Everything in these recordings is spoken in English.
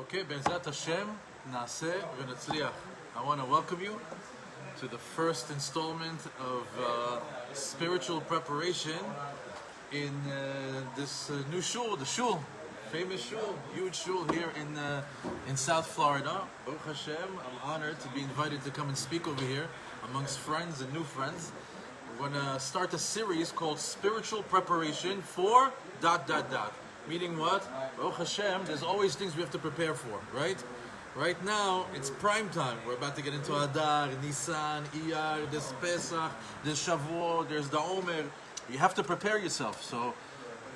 Okay, Be'ezrat Hashem, Naaseh v'Natzliach. I want to welcome you to the first installment of spiritual preparation in this new shul, the Shul, famous shul, huge shul here in South Florida. Baruch Hashem, I'm honored to be invited to come and speak over here amongst friends and new friends. We're going to start a series called Spiritual Preparation for ... Meaning what? Baruch Hashem, there's always things we have to prepare for, right? Right now, it's prime time. We're about to get into Adar, Nisan, Iyar, there's Pesach, there's Shavuot, there's the Omer. You have to prepare yourself. So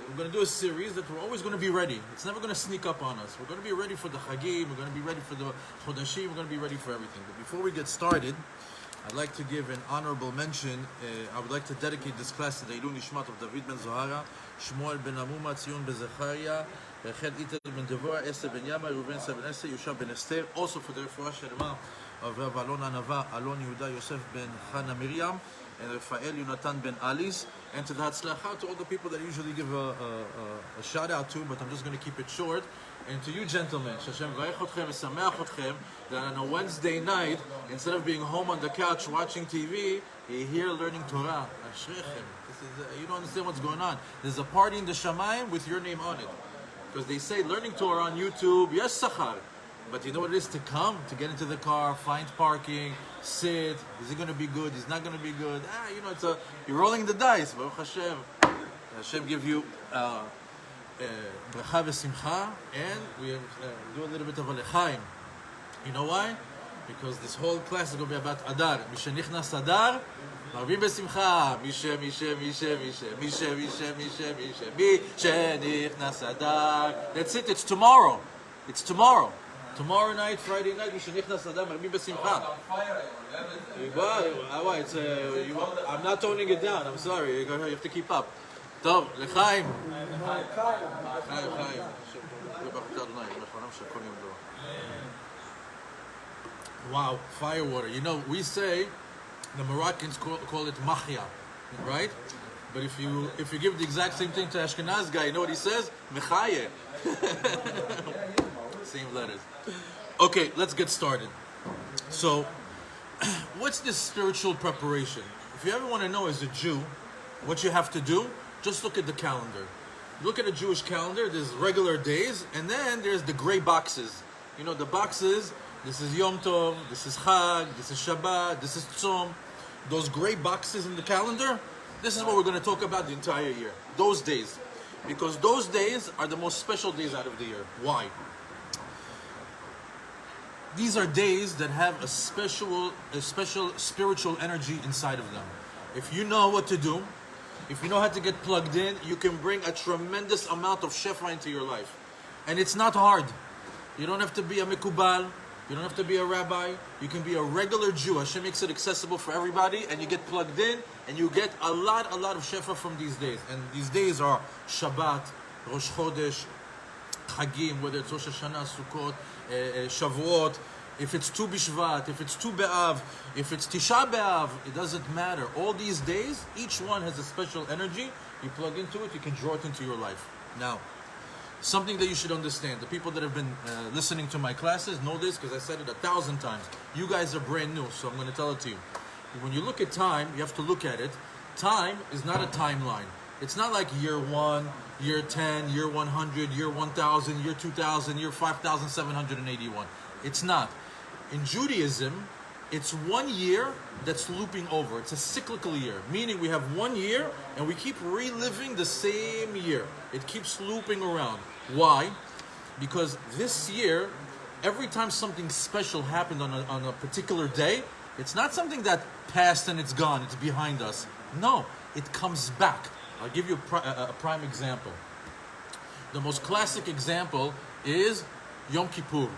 we're going to do a series that we're always going to be ready. It's never going to sneak up on us. We're going to be ready for the Chagim, we're going to be ready for the Chodashim, we're going to be ready for everything. But before we get started, I'd like to give an honorable mention. I would like to dedicate this class to the Ilun Nishmat of David ben Zohara, Shmuel ben Amuma, Tzion ben Zechariah, Rachel Itel ben Devorah, Esther ben Yama, Reuven ben Esther, Yusha ben Esther. Also for the Refuah Shelema of Rav Alon Anava, Alon Yehuda, Yosef ben Chana Miriam, and Rafael Yonatan ben Alice. And to the Hatzlacha, to all the people that I usually give a shout out to, but I'm just going to keep it short. And to you gentlemen, Shashem Vayech Otchem, Esameach Otchem, that on a Wednesday night, instead of being home on the couch watching TV, you're here learning Torah. Ashrechem. You don't understand what's going on. There's a party in the Shamayim with your name on it. Because they say learning Torah on YouTube, yes, Sachar. But you know what it is to come, to get into the car, find parking, sit. Is it going to be good? Is it not going to be good? You're rolling the dice. Baruch Hashem. Hashem give you bracha v'simcha, and we do a little bit of a lechaim. You know why? Because this whole class is going to be about Adar. Mishe nichnas Adar, marvim b'simcha. Mishe nichnas Adar. That's it. It's tomorrow. It's tomorrow. Tomorrow night, Friday night, Mishe nichnas Adar, marvim b'simcha. I'm not toning it down. I'm sorry. You have to keep up. טוב, לחיים. לחיים. Wow, fire water. You know, we say, the Moroccans call it machia, right? But if you give the exact same thing to Ashkenaz guy, you know what he says? Mechaye. Same letters. Okay, let's get started. So, what's this spiritual preparation? If you ever want to know as a Jew, what you have to do, just look at the calendar. Look at a Jewish calendar, there's regular days, and then there's the gray boxes. You know, the boxes, this is Yom Tov, this is Chag, this is Shabbat, this is Tzom. Those gray boxes in the calendar, this is what we're going to talk about the entire year. Those days. Because those days are the most special days out of the year. Why? These are days that have a special spiritual energy inside of them. If you know what to do, if you know how to get plugged in, you can bring a tremendous amount of shefa into your life. And it's not hard. You don't have to be a mikubal. You don't have to be a rabbi. You can be a regular Jew. Hashem makes it accessible for everybody, and you get plugged in, and you get a lot of shefa from these days. And these days are Shabbat, Rosh Chodesh, Chagim, whether it's Rosh Hashanah, Sukkot, Shavuot. If it's Tu B'Shvat, if it's Tu B'Av, if it's Tisha B'Av, it doesn't matter. All these days, each one has a special energy. You plug into it, you can draw it into your life. Now, something that you should understand. The people that have been listening to my classes know this because I said it 1,000 times. You guys are brand new, so I'm going to tell it to you. When you look at time, you have to look at it. Time is not a timeline. It's not like year 1, year 10, year 100, year 1,000, year 2,000, year 5,781. It's not. In Judaism, it's 1 year that's looping over. It's a cyclical year, meaning we have 1 year and we keep reliving the same year. It keeps looping around. Why? Because this year, every time something special happened on a particular day, it's not something that passed and it's gone, it's behind us. No, it comes back. I'll give you a prime example. The most classic example is Yom Kippur.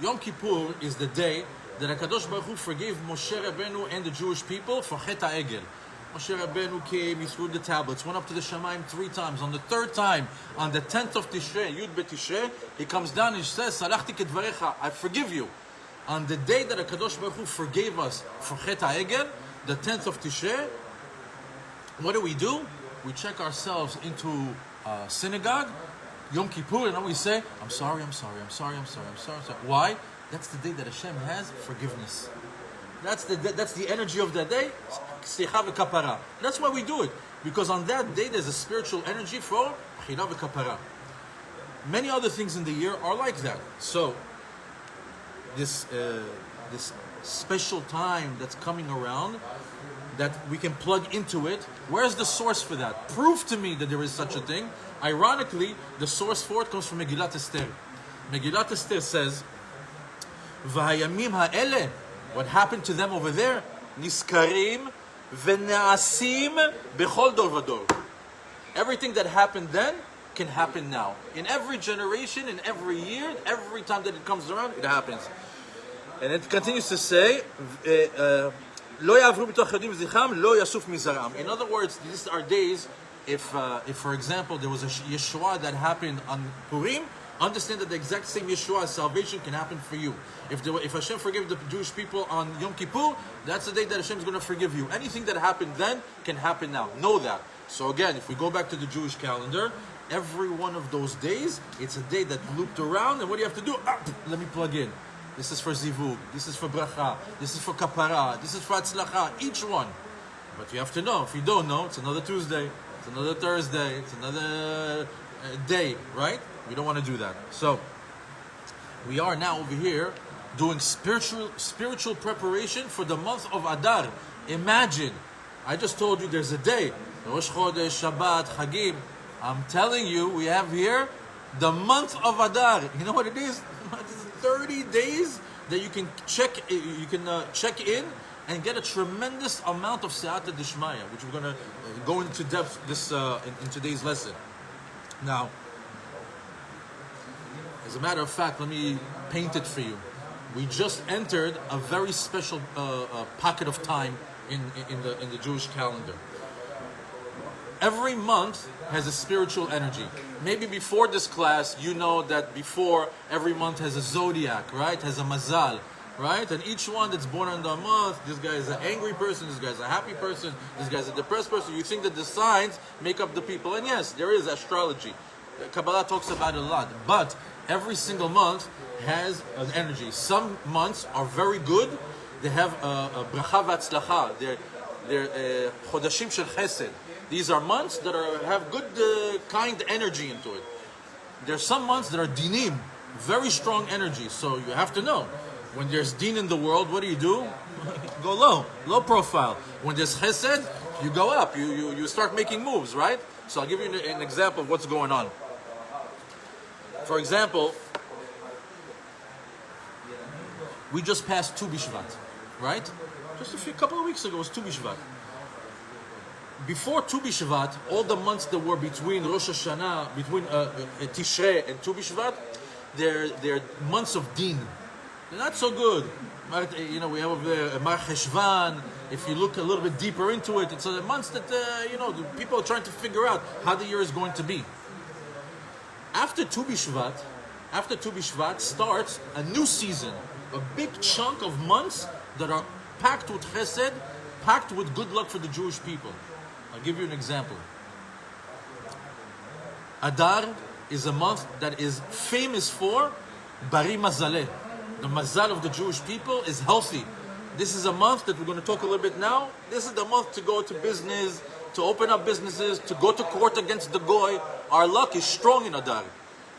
Yom Kippur is the day that HaKadosh Baruch Hu forgave Moshe Rabbeinu and the Jewish people for Chet HaEgel. Moshe Rabbeinu came, he threw the tablets, went up to the Shamayim 3 times. On the 3rd time, on the 10th of Tishrei, Yud Bet Tishrei, he comes down and he says, Salachti kedvarecha, I forgive you. On the day that HaKadosh Baruch Hu forgave us for Chet HaEgel, the 10th of Tishrei, what do? We check ourselves into synagogue, Yom Kippur, and we say, I'm sorry, I'm sorry, I'm sorry, I'm sorry, I'm sorry, I'm sorry. Why? That's the day that Hashem has forgiveness. That's the energy of that day. Slicha v'kapara. That's why we do it. Because on that day there's a spiritual energy for Mechila v'kapara. Many other things in the year are like that. So this special time that's coming around, that we can plug into it. Where's the source for that? Prove to me that there is such a thing. Ironically, the source for it comes from Megillat Esther. Megillat Esther says, "V'hayamim ha'ele," what happened to them over there? Niskarim v'na'asim b'chol dor v'dor. Everything that happened then can happen now. In every generation, in every year, every time that it comes around, it happens. And it continues to say, "Lo ya'avru b'toch yodim zicham, lo yasuf mizaram." In other words, these are days. If for example, there was a Yeshua that happened on Purim, understand that the exact same Yeshua salvation can happen for you. If Hashem forgave the Jewish people on Yom Kippur, that's the day that Hashem is going to forgive you. Anything that happened then can happen now. Know that. So again, if we go back to the Jewish calendar, every one of those days, it's a day that looped around, and what do you have to do? Let me plug in. This is for Zivug, this is for Bracha, this is for Kapara, this is for Atzlacha, each one. But you have to know. If you don't know, it's another Tuesday, it's another Thursday, it's another day, right? We don't want to do that. So, we are now over here doing spiritual preparation for the month of Adar. Imagine, I just told you there's a day, Rosh Chodesh, Shabbat, Chagim. I'm telling you, we have here the month of Adar. You know what it is? It's 30 days that you can check in and get a tremendous amount of Se'ata Dishmaya, which we're going to go into depth in today's lesson. Now, as a matter of fact, let me paint it for you. We just entered a very special pocket of time in the Jewish calendar. Every month has a spiritual energy. Maybe before this class, you know that before every month has a zodiac, right? Has a mazal, right? And each one that's born in the month, this guy is an angry person, this guy is a happy person, this guy is a depressed person. You think that the signs make up the people. And yes, there is astrology. Kabbalah talks about it a lot. But every single month has an energy. Some months are very good. They have a bracha v'atzlacha. They're chodashim shel chesed. These are months that have good, kind energy into it. There are some months that are dinim, very strong energy. So you have to know, when there's din in the world, what do? Go low profile. When there's chesed, you go up. You start making moves, right? So I'll give you an example of what's going on. For example, we just passed Tu B'Shvat, right? Just a couple of weeks ago was Tu B'Shvat. Before Tu B'Shvat, all the months that were between Rosh Hashanah, between Tishrei and Tu B'Shvat, they're months of Din. They're not so good. You know, we have over there Mar Cheshvan. If you look a little bit deeper into it, it's the months that the people are trying to figure out how the year is going to be. After Tu B'Shvat starts a new season, a big chunk of months that are packed with chesed, packed with good luck for the Jewish people. I'll give you an example. Adar is a month that is famous for Bari Mazaleh. The mazal of the Jewish people is healthy. This is a month that we're going to talk a little bit now. This is the month to go to business, to open up businesses, to go to court against the goy. Our luck is strong in Adar.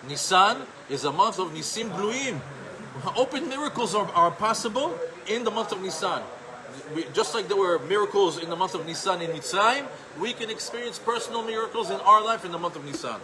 Nisan is a month of Nisim Gluim. Open miracles are possible in the month of Nisan. Just like there were miracles in the month of Nisan in Mitzrayim, we can experience personal miracles in our life in the month of Nisan.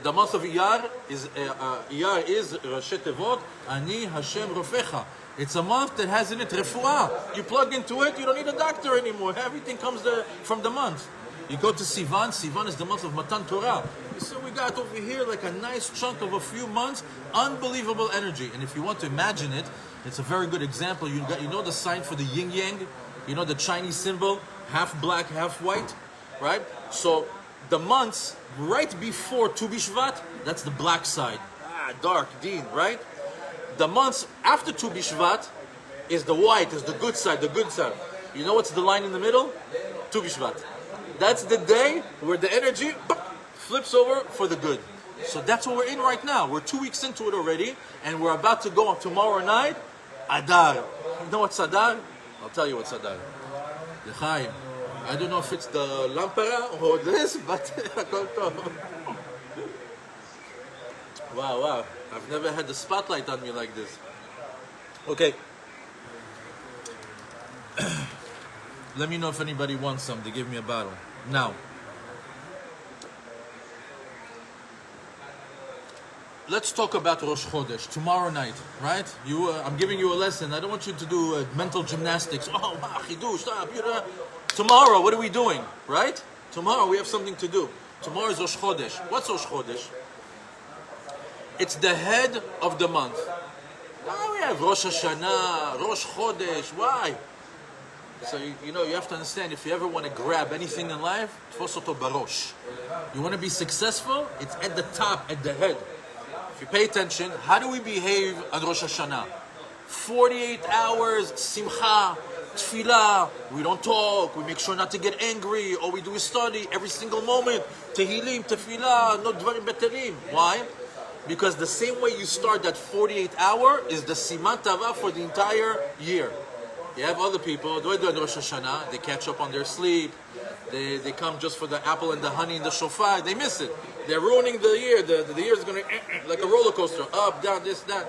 The month of Iyar is Rashi Tevot, Ani Hashem Rofecha. It's a month that has in it refuah. You plug into it, you don't need a doctor anymore. Everything comes from the month. You go to Sivan. Sivan is the month of Matan Torah. So we got over here like a nice chunk of a few months, unbelievable energy. And if you want to imagine it, it's a very good example. You know the sign for the yin yang? You know the Chinese symbol, half black, half white, right? So the months right before Tu B'Shvat, that's the black side. Dark, Din, right? The months after Tu B'Shvat is the white, is the good side, You know what's the line in the middle? Tu B'Shvat. That's the day where the energy flips over for the good. So that's what we're in right now. We're 2 weeks into it already, and we're about to go on tomorrow night, Adar. You know what's Adar? I'll tell you what's Adar. L'chaim. I don't know if it's the lampara or this, but wow. I've never had the spotlight on me like this. Okay. Let me know if anybody wants some. They give me a bottle. Now, let's talk about Rosh Chodesh tomorrow night, right? I'm giving you a lesson. I don't want you to do mental gymnastics. Oh, chidush, tomorrow, what are we doing, right? Tomorrow we have something to do. Tomorrow is Rosh Chodesh. What's Rosh Chodesh? It's the head of the month. Now we have Rosh Hashanah, Rosh Chodesh. Why? So you have to understand, if you ever want to grab anything in life, tfos oto barosh. You want to be successful, it's at the top, at the head. If you pay attention, how do we behave on Rosh Hashanah? 48 hours, simcha, tefillah, we don't talk, we make sure not to get angry, all we do is study every single moment. Tehillim, tefillah, no dvarim beterim. Why? Because the same way you start that 48 hour is the siman tava for the entire year. You have other people, they do Rosh Hashanah, they catch up on their sleep, they come just for the apple and the honey and the shofar, they miss it. They're ruining the year. The year is going to, like a roller coaster, up, down, this, that.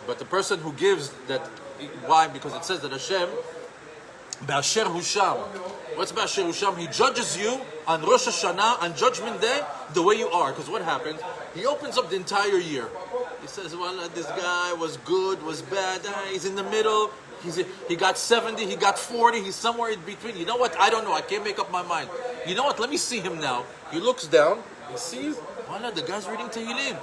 But the person who gives that, why? Because it says that Hashem, Ba'asher Husham. What's Ba'asher Husham? He judges you on Rosh Hashanah, on Judgment Day, the way you are. Because what happens? He opens up the entire year. He says, well, this guy was good, was bad, he's in the middle. He got 70, he got 40, he's somewhere in between. You know what? I don't know. I can't make up my mind. You know what? Let me see him now. He looks down. He sees, the guy's reading Tehillim.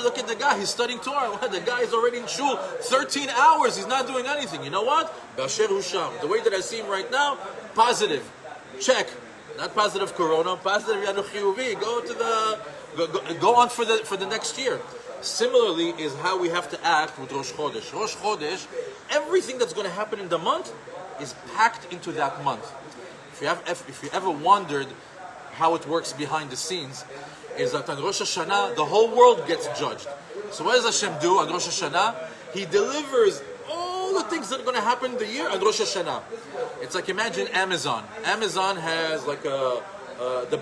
Look at the guy. He's studying Torah. The guy is already in Shul. 13 hours. He's not doing anything. You know what? Ba'asher Husham. The way that I see him right now, positive. Check. Not positive Corona. Positive Yanu Chiyuvi. Go on for the next year. Similarly is how we have to act with Rosh Chodesh. Rosh Chodesh, everything that's going to happen in the month is packed into that month. If you ever wondered how it works behind the scenes, is that on Rosh Hashanah, the whole world gets judged. So what does Hashem do on Rosh Hashanah? He delivers all the things that are going to happen in the year on Rosh Hashanah. It's like, imagine Amazon. Amazon has like the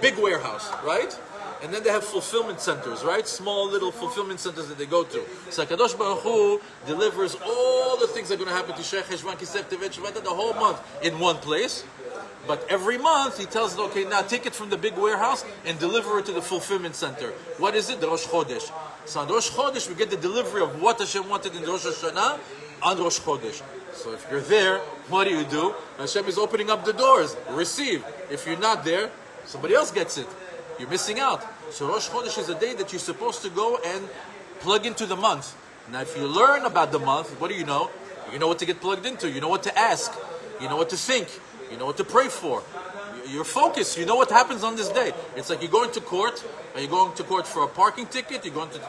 big warehouse, right? And then they have fulfillment centers, right? Small little fulfillment centers that they go to. So Kadosh Baruch Hu delivers all the things that are going to happen to Shech, Heshvan, Kislev, Tevet, Shvat, the whole month in one place. But every month he tells them, okay, now take it from the big warehouse and deliver it to the fulfillment center. What is it? The Rosh Chodesh. So on Rosh Chodesh we get the delivery of what Hashem wanted in Rosh Hashanah on Rosh Chodesh. So if you're there, what do? Hashem is opening up the doors. Receive. If you're not there, somebody else gets it. You're missing out. So Rosh Chodesh is a day that you're supposed to go and plug into the month. Now if you learn about the month, what do you know? You know what to get plugged into. You know what to ask. You know what to think. You know what to pray for. You're focused. You know what happens on this day. It's like you're going to court. Are you going to court for a parking ticket? You're going to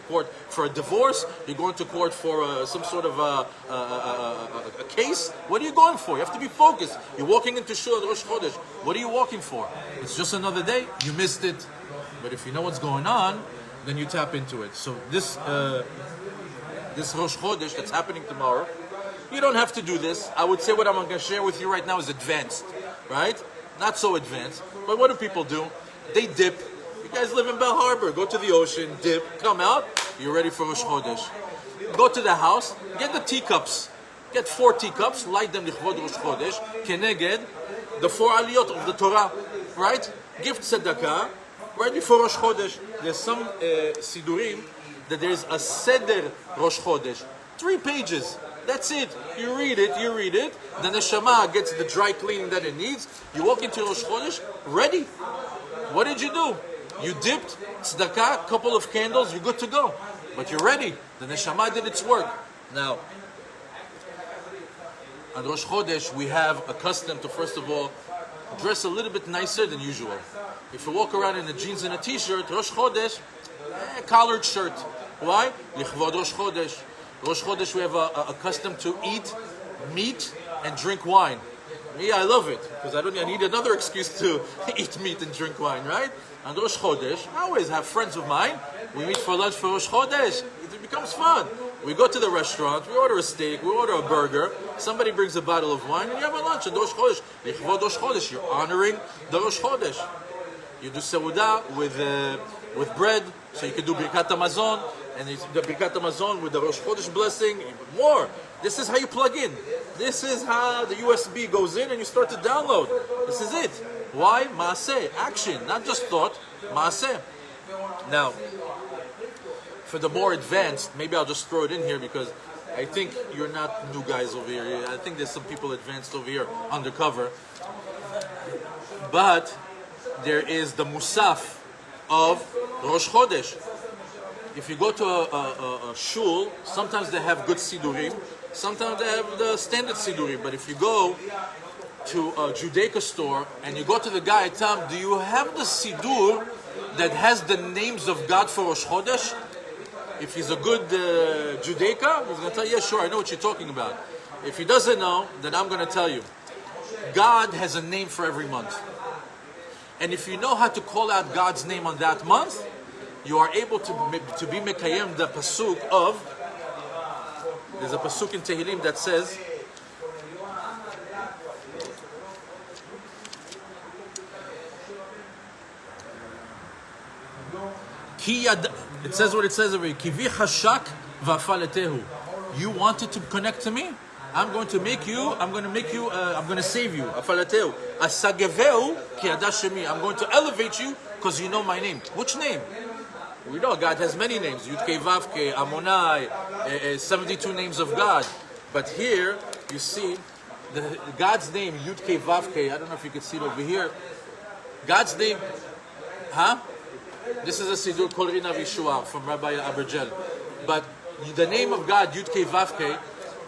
court for a divorce? You're going to court for some sort of a case? What are you going for? You have to be focused. You're walking into Shul at Rosh Chodesh. What are you walking for? It's just another day. You missed it. But if you know what's going on, then you tap into it. So this Rosh Chodesh that's happening tomorrow, you don't have to do this. I would say what I'm going to share with you right now is advanced, right? Not so advanced. But what do people do? They dip. You guys live in Bell Harbor. Go to the ocean, dip, come out. You're ready for Rosh Chodesh. Go to the house, get the teacups. Get 4 teacups, light them lichvod Rosh Chodesh, keneged, the 4 aliyot of the Torah, right? Give tzedakah, right before Rosh Chodesh. There's some sidurim that there's a seder Rosh Chodesh. 3 pages. That's it. You read it. The neshama gets the dry cleaning that it needs. You walk into Rosh Chodesh, ready. What did you do? You dipped, tzedakah, couple of candles, you're good to go. But you're ready. The neshama did its work. Now, on Rosh Chodesh, we have a custom to, first of all, dress a little bit nicer than usual. If you walk around in the jeans and a t-shirt, Rosh Chodesh, collared shirt. Why? Lichvod Rosh Chodesh. Rosh Chodesh, we have a custom to eat meat and drink wine. Me, I love it because I need another excuse to eat meat and drink wine, right? On Rosh Chodesh, I always have friends of mine. We meet for lunch for Rosh Chodesh. It becomes fun. We go to the restaurant, we order a steak, we order a burger. Somebody brings a bottle of wine, and you have a lunch on Rosh Chodesh. Lichvod Rosh Chodesh, you're honoring the Rosh Chodesh. You do seudah with bread, so you can do Birkat Hamazon, and you do Birkat Hamazon with the Rosh Chodesh blessing, even more. This is how you plug in. This is how the USB goes in and you start to download. This is it. Why? Maaseh, action, not just thought, Maaseh. Now, for the more advanced, maybe I'll just throw it in here because I think you're not new guys over here. I think there's some people advanced over here undercover. But there is the Musaf of Rosh Chodesh. If you go to a shul, sometimes they have good sidurim, sometimes they have the standard sidurim. But if you go to a Judaica store and you go to the guy, tell him, do you have the sidur that has the names of God for Rosh Chodesh? If he's a good Judaica, he's going to tell you, yeah, sure, I know what you're talking about. If he doesn't know, then I'm going to tell you. God has a name for every month. And if you know how to call out God's name on that month, you are able to be mekayem the pasuk of, there's a pasuk in Tehillim that says, it says what it says over here, Kivi hashak va'faletehu. You wanted to connect to me? I'm going to save you. Afalateu. Asageveu ki adashemi. I'm going to elevate you because you know my name. Which name? We know God has many names. Yudke Vavke, Amonai, 72 names of God. But here, you see, God's name, Yudke Vavke, I don't know if you can see it over here. God's name, This is a Sidur Kol Rina Vishua from Rabbi Abergel. But the name of God, Yudke Vavke,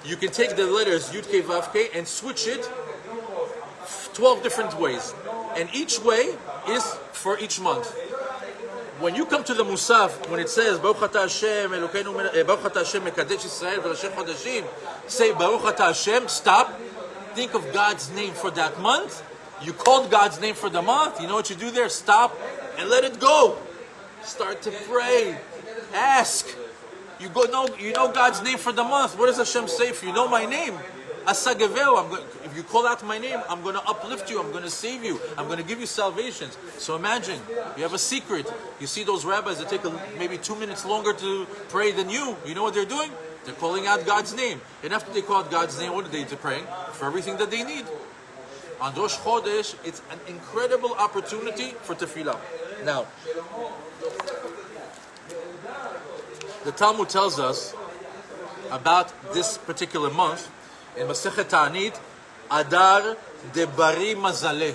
you can take the letters Yudke Vavke and switch it 12 different ways. And each way is for each month. When you come to the Musaf, when it says Baruch Ata Hashem Elokeinu Baruch Ata Hashem Mekadesh Yisrael V'Rashei Chodeshim, say Baruch Ata Hashem, stop, think of God's name for that month. You called God's name for the month. You know what you do there? Stop and let it go. Start to pray. Ask. You know God's name for the month. What does Hashem say? If you know my name, Asageveu, if you call out my name, I'm going to uplift you, I'm going to save you, I'm going to give you salvations. So imagine, you have a secret. You see those rabbis that take maybe 2 minutes longer to pray than you. You know what they're doing? They're calling out God's name. And after they call out God's name, what are they praying? For everything that they need. On Rosh Chodesh, it's an incredible opportunity for tefillah. Now, the Talmud tells us about this particular month in Masechet Ta'anit, Adar de Bari Mazaleh.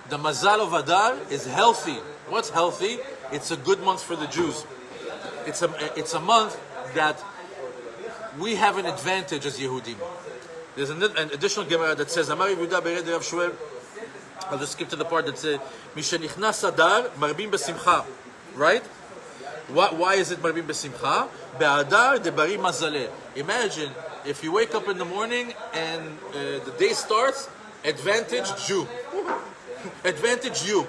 The Mazal of Adar is healthy. What's healthy? It's a good month for the Jews. It's a month that we have an advantage as Yehudim. There's an additional Gemara that says, Amar Yehuda Bered Rav Shmuel. I'll just skip to the part that says, Mishenichnas Adar Marbim Besimcha. Right? Why is it Marbim Besimcha? Be'adar de Bari Mazaleh. Imagine if you wake up in the morning and the day starts, advantage Jew. Advantage you.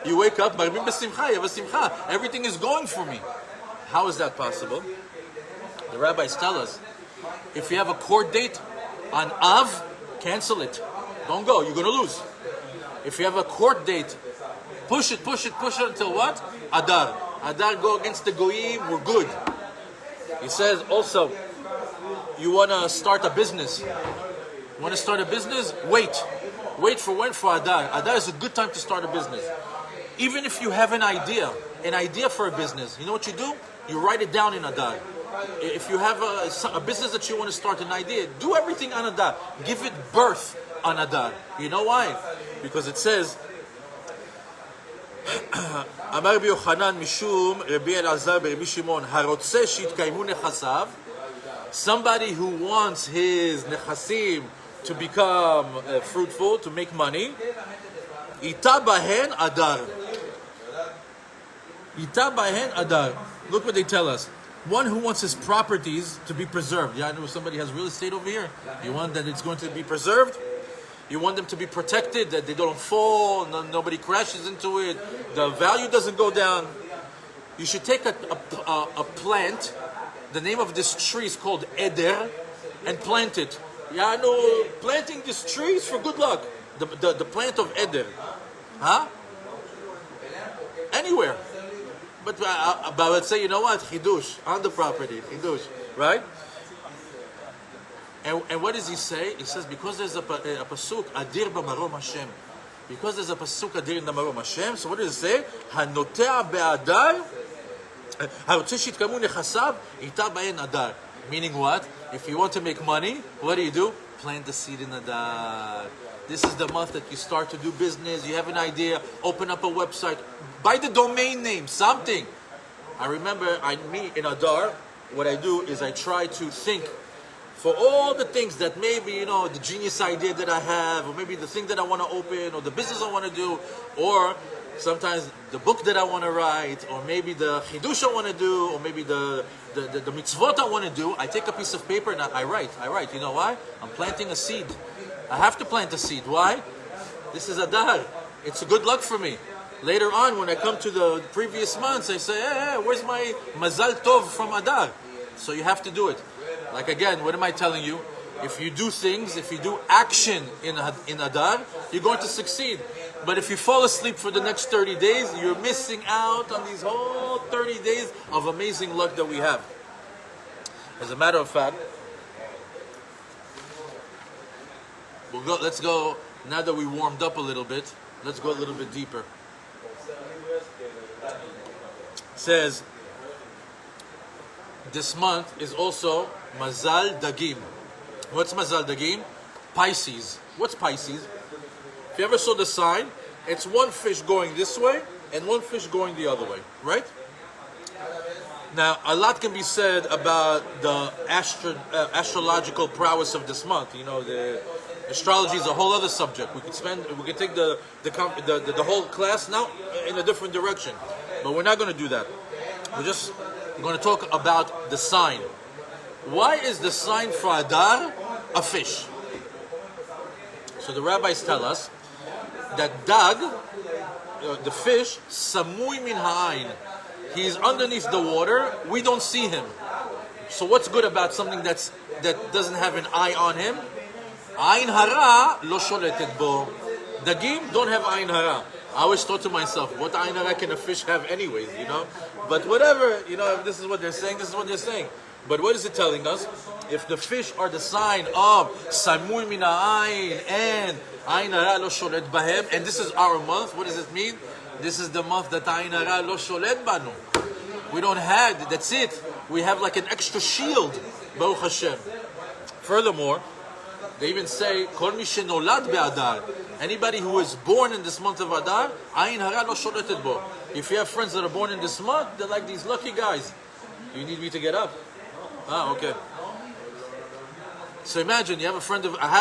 You wake up, Marbim Besimcha, you have a simcha. Everything is going for me. How is that possible? The rabbis tell us, if you have a court date on Av, cancel it. Don't go, you're going to lose. If you have a court date, push it until what? Adar. Adar, go against the Goyim, we're good. He says also, you want to start a business. You want to start a business? Wait. Wait for when? For Adar. Adar is a good time to start a business. Even if you have an idea for a business, you know what you do? You write it down in Adar. If you have a business that you want to start, an idea, do everything on Adar. Give it birth on Adar. You know why? Because it says, Amar Rabbi Yochanan mishum Rabbi Elazar Rabbi Shimon harotze shitkaimu nechasav. Somebody who wants his nechasim to become fruitful, to make money, ita bahen adar. Ita bahen adar. Look what they tell us. One who wants his properties to be preserved. Yeah, I know somebody has real estate over here. You want that it's going to be preserved? You want them to be protected, that they don't fall, nobody crashes into it, the value doesn't go down. You should take a plant. The name of this tree is called Adar, and plant it. Yeah, no, planting this tree is for good luck. The plant of Adar. Huh? Anywhere. But let's say, you know what? Chidush, on the property. Chidush, right? And what does he say? He says, because there's a pasuk, Adir b'marom Hashem. Because there's a pasuk, Adir in the marom Hashem, so what does it say? Hanotea be'adar, harotze shitkamu nechasav, ita b'en adar. Meaning what? If you want to make money, what do? Plant the seed in Adar. This is the month that you start to do business, you have an idea, open up a website, buy the domain name, something. I remember, me in Adar, what I do is I try to think for all the things that maybe, the genius idea that I have, or maybe the thing that I want to open, or the business I want to do, or sometimes the book that I want to write, or maybe the chidush I want to do, or maybe the mitzvot I want to do, I take a piece of paper and I write. You know why? I'm planting a seed. I have to plant a seed. Why? This is Adar. It's a good luck for me. Later on, when I come to the previous months, I say, hey, where's my mazal tov from Adar? So you have to do it. Like again, what am I telling you? If you do things, if you do action in Adar, you're going to succeed. But if you fall asleep for the next 30 days, you're missing out on these whole 30 days of amazing luck that we have. As a matter of fact, let's go, now that we warmed up a little bit, let's go a little bit deeper. It says, this month is also Mazal Dagim. What's Mazal Dagim? Pisces. What's Pisces? If you ever saw the sign, it's one fish going this way and one fish going the other way, right? Now, a lot can be said about the astrological prowess of this month. The astrology is a whole other subject. We could take the whole class now in a different direction, but we're not going to do that. We're going to talk about the sign. Why is the sign for Adar a fish? So the rabbis tell us that Dag, the fish, samui min ha'ain, he's underneath the water, we don't see him. So what's good about something that doesn't have an eye on him? Ain hara lo sholetet bo. Dagim don't have ain hara. I always thought to myself, what ain hara can a fish have anyways, But whatever, if this is what they're saying, this is what they're saying. But what is it telling us? If the fish are the sign of samui min ha'ain and ain hara lo sholet bahem, and this is our month, what does it mean? This is the month that ain hara lo sholet banu. We don't have, that's it. We have like an extra shield, Baruch Hashem. Furthermore, they even say, Kol mi shenolad be'adar. Anybody who is born in this month of Adar, ain hara lo sholetet bo. If you have friends that are born in this month, they're like these lucky guys. You need me to get up? Ah, okay. So imagine I have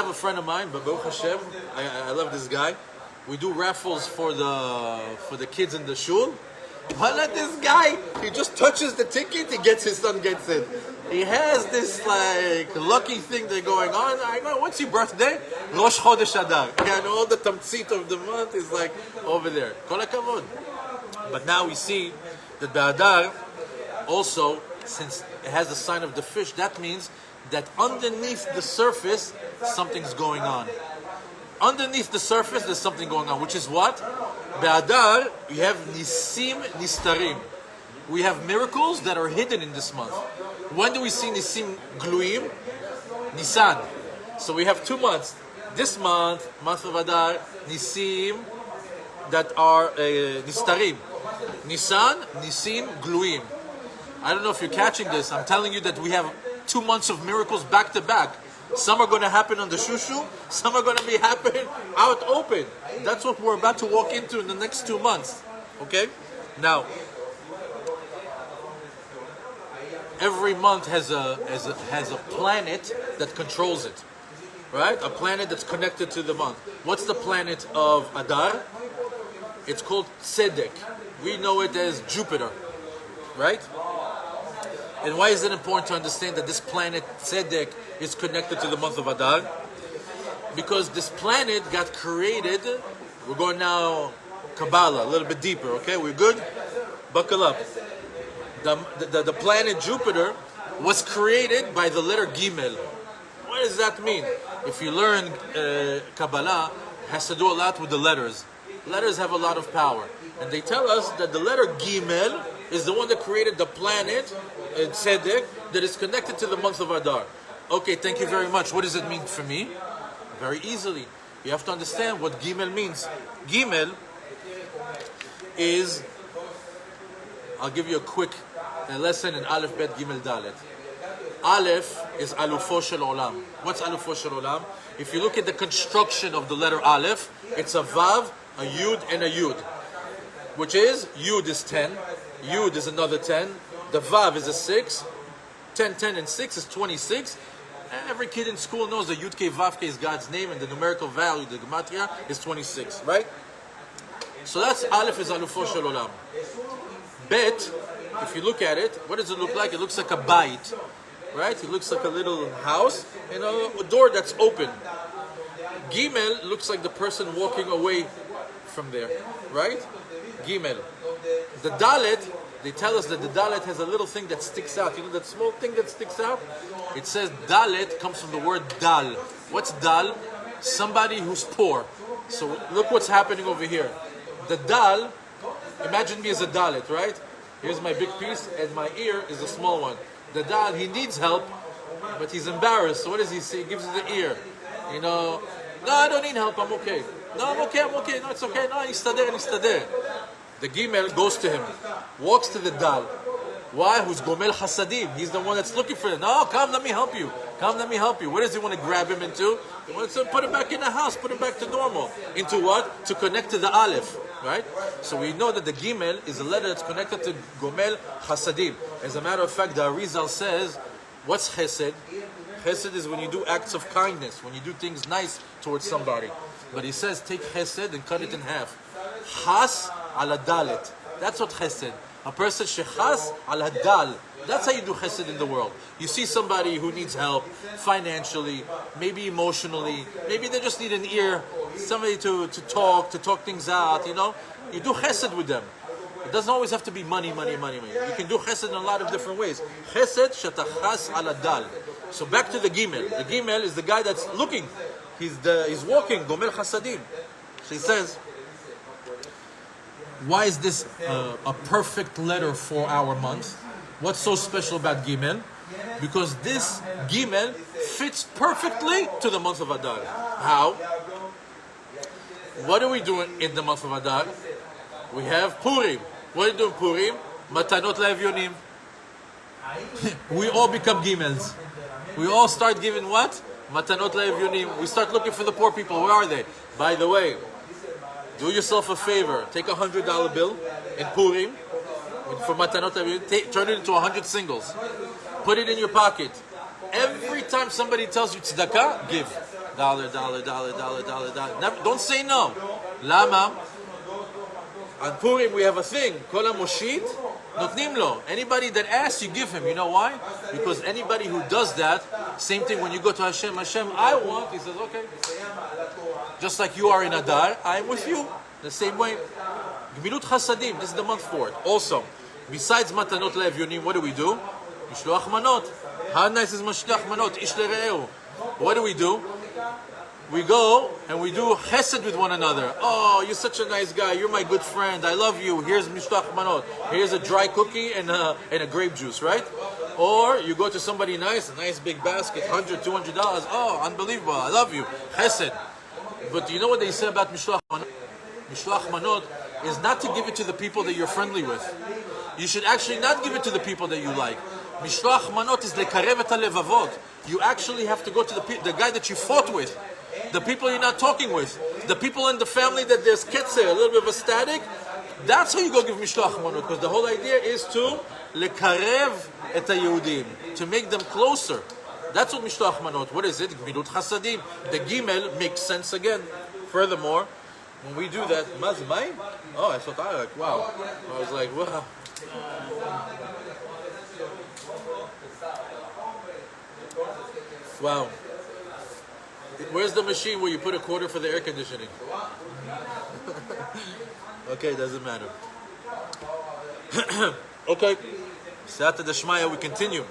a friend of mine, but Baruch Hashem, I love this guy. We do raffles for the kids in the shul. But let this guy, he just touches the ticket, his son gets it. He has this lucky thing that's going on. I know, what's your birthday? Rosh Chodesh Adar. And all the tamtzit of the month is over there. Kol hakavod. But now we see that the Adar also, since it has the sign of the fish, that means that underneath the surface, something's going on. Underneath the surface, there's something going on, which is what? Be'adar, we have nisim nistarim. We have miracles that are hidden in this month. When do we see nisim gluim? Nisan. So we have 2 months. This month of Adar, nisim that are nistarim. Nisan, nisim gluim. I don't know if you're catching this. I'm telling you that we have 2 months of miracles back to back. Some are going to happen on the shushu, some are going to be happening out open. That's what we're about to walk into in the next 2 months. Okay? Now, every month has a planet that controls it. Right? A planet that's connected to the month. What's the planet of Adar? It's called Tzedek. We know it as Jupiter. Right? And why is it important to understand that this planet Tzedek is connected to the month of Adar? because this planet got created. We're going now Kabbalah, a little bit deeper, okay? We're good? Buckle up. The planet Jupiter was created by the letter Gimel. What does that mean? If you learn Kabbalah, it has to do a lot with the letters. Letters have a lot of power. And they tell us that the letter Gimel is the one that created the planet, Tzedek, that is connected to the month of Adar. Okay, thank you very much. What does it mean for me? Very easily. You have to understand what Gimel means. Gimel is, I'll give you a quick lesson in Aleph, Bet, Gimel, Dalet. Aleph is Alufo Shel Olam. What's Alufo Shel Olam? If you look at the construction of the letter Aleph, it's a Vav, a Yud, and a Yud. Which is, Yud is 10, Yud is another 10, the Vav is a 6, 10, 10, and 6 is 26. Every kid in school knows that Yud K Vav K is God's name, and the numerical value, the Gematria, is 26, right? So that's Aleph is Alufo Shel Olam. Bet, if you look at it, what does it look like? It looks like a bait, right? It looks like a little house and a door that's open. Gimel looks like the person walking away from there, right? Gimel. The Dalet, they tell us that the Dalet has a little thing that sticks out. You know that small thing that sticks out? It says Dalet comes from the word Dal. What's Dal? Somebody who's poor. So look what's happening over here. The Dal, imagine me as a Dalet, right? Here's my big piece and my ear is a small one. The Dal, he needs help, but he's embarrassed. So what does he say? He gives you the ear. You know, no, I don't need help, I'm okay. No, I'm okay. No, it's okay. No, nistader. The Gimel goes to him, walks to the Dal. Why? Who's Gomel Hasadim? He's the one that's looking for it. No, come, let me help you. Come, let me help you. What does he want to grab him into? He wants to put him back in the house, put him back to normal. Into what? To connect to the Aleph, right? So we know that the Gimel is a letter that's connected to Gomel Hasadim. As a matter of fact, the Arizal says, what's Chesed? Chesed is when you do acts of kindness, when you do things nice towards somebody. But he says, take Chesed and cut it in half. Chas ala dalet. That's what Chesed. A person shechas ala dal. That's how you do Chesed in the world. You see somebody who needs help financially, maybe emotionally, maybe they just need an ear, somebody to talk things out, you know. You do Chesed with them. It doesn't always have to be money. You can do Chesed in a lot of different ways. Chesed shetachas ala dal. So back to the Gimel. The Gimel is the guy that's looking. He's walking, Gomel Chasadim. So he says, why is this a perfect letter for our month? What's so special about Gimel? Because this Gimel fits perfectly to the month of Adar. How? What are we doing in the month of Adar? We have Purim. What are we doing Purim? Matanot Le'Evyonim. We all become Gimels. We all start giving what? Matanot Le'Evyonim. We start looking for the poor people. Where are they? By the way, do yourself a favor. Take a $100 bill in Purim for Matanot Le'Evyonim. Turn it into 100 singles. Put it in your pocket. Every time somebody tells you tzedakah, give. Dollar. Don't say no. Lama. On Purim we have a thing. Kol HaMoshit notnim lo. Anybody that asks, you give him. You know why? Because anybody who does that, same thing when you go to Hashem, I want, he says, okay. Just like you are in Adar, I'm with you. The same way. Gemilut Chasadim, this is the month for it. Also, besides Matanot Le'Evyonim, what do we do? Mishloach Manot. How nice is Mishloach Manot? Ish Le'Re'eu. What do? We go and we do chesed with one another. Oh, you're such a nice guy. You're my good friend. I love you. Here's mishloach manot. Here's a dry cookie and a grape juice, right? Or you go to somebody nice, a nice big basket, $100, $200. Oh, unbelievable. I love you. Chesed. But do you know what they say about mishloach manot? Mishloach manot is not to give it to the people that you're friendly with. You should actually not give it to the people that you like. Mishloach manot is lekarev et halevavot. You actually have to go to the guy that you fought with. The people you're not talking with, the people in the family that there's ketzer, a little bit of a static, that's how you go give mishloach manot, because the whole idea is to lekarev et haYehudim, to make them closer. That's what mishloach manot. What is it? Gemilut Chasadim. The Gimel makes sense again. Furthermore, when we do that, mazmai. Oh, I thought wow. I was like, wow. Wow. Where's the machine where you put a quarter for the air conditioning? Okay, doesn't matter. Okay, Sata Dashmaya, we continue.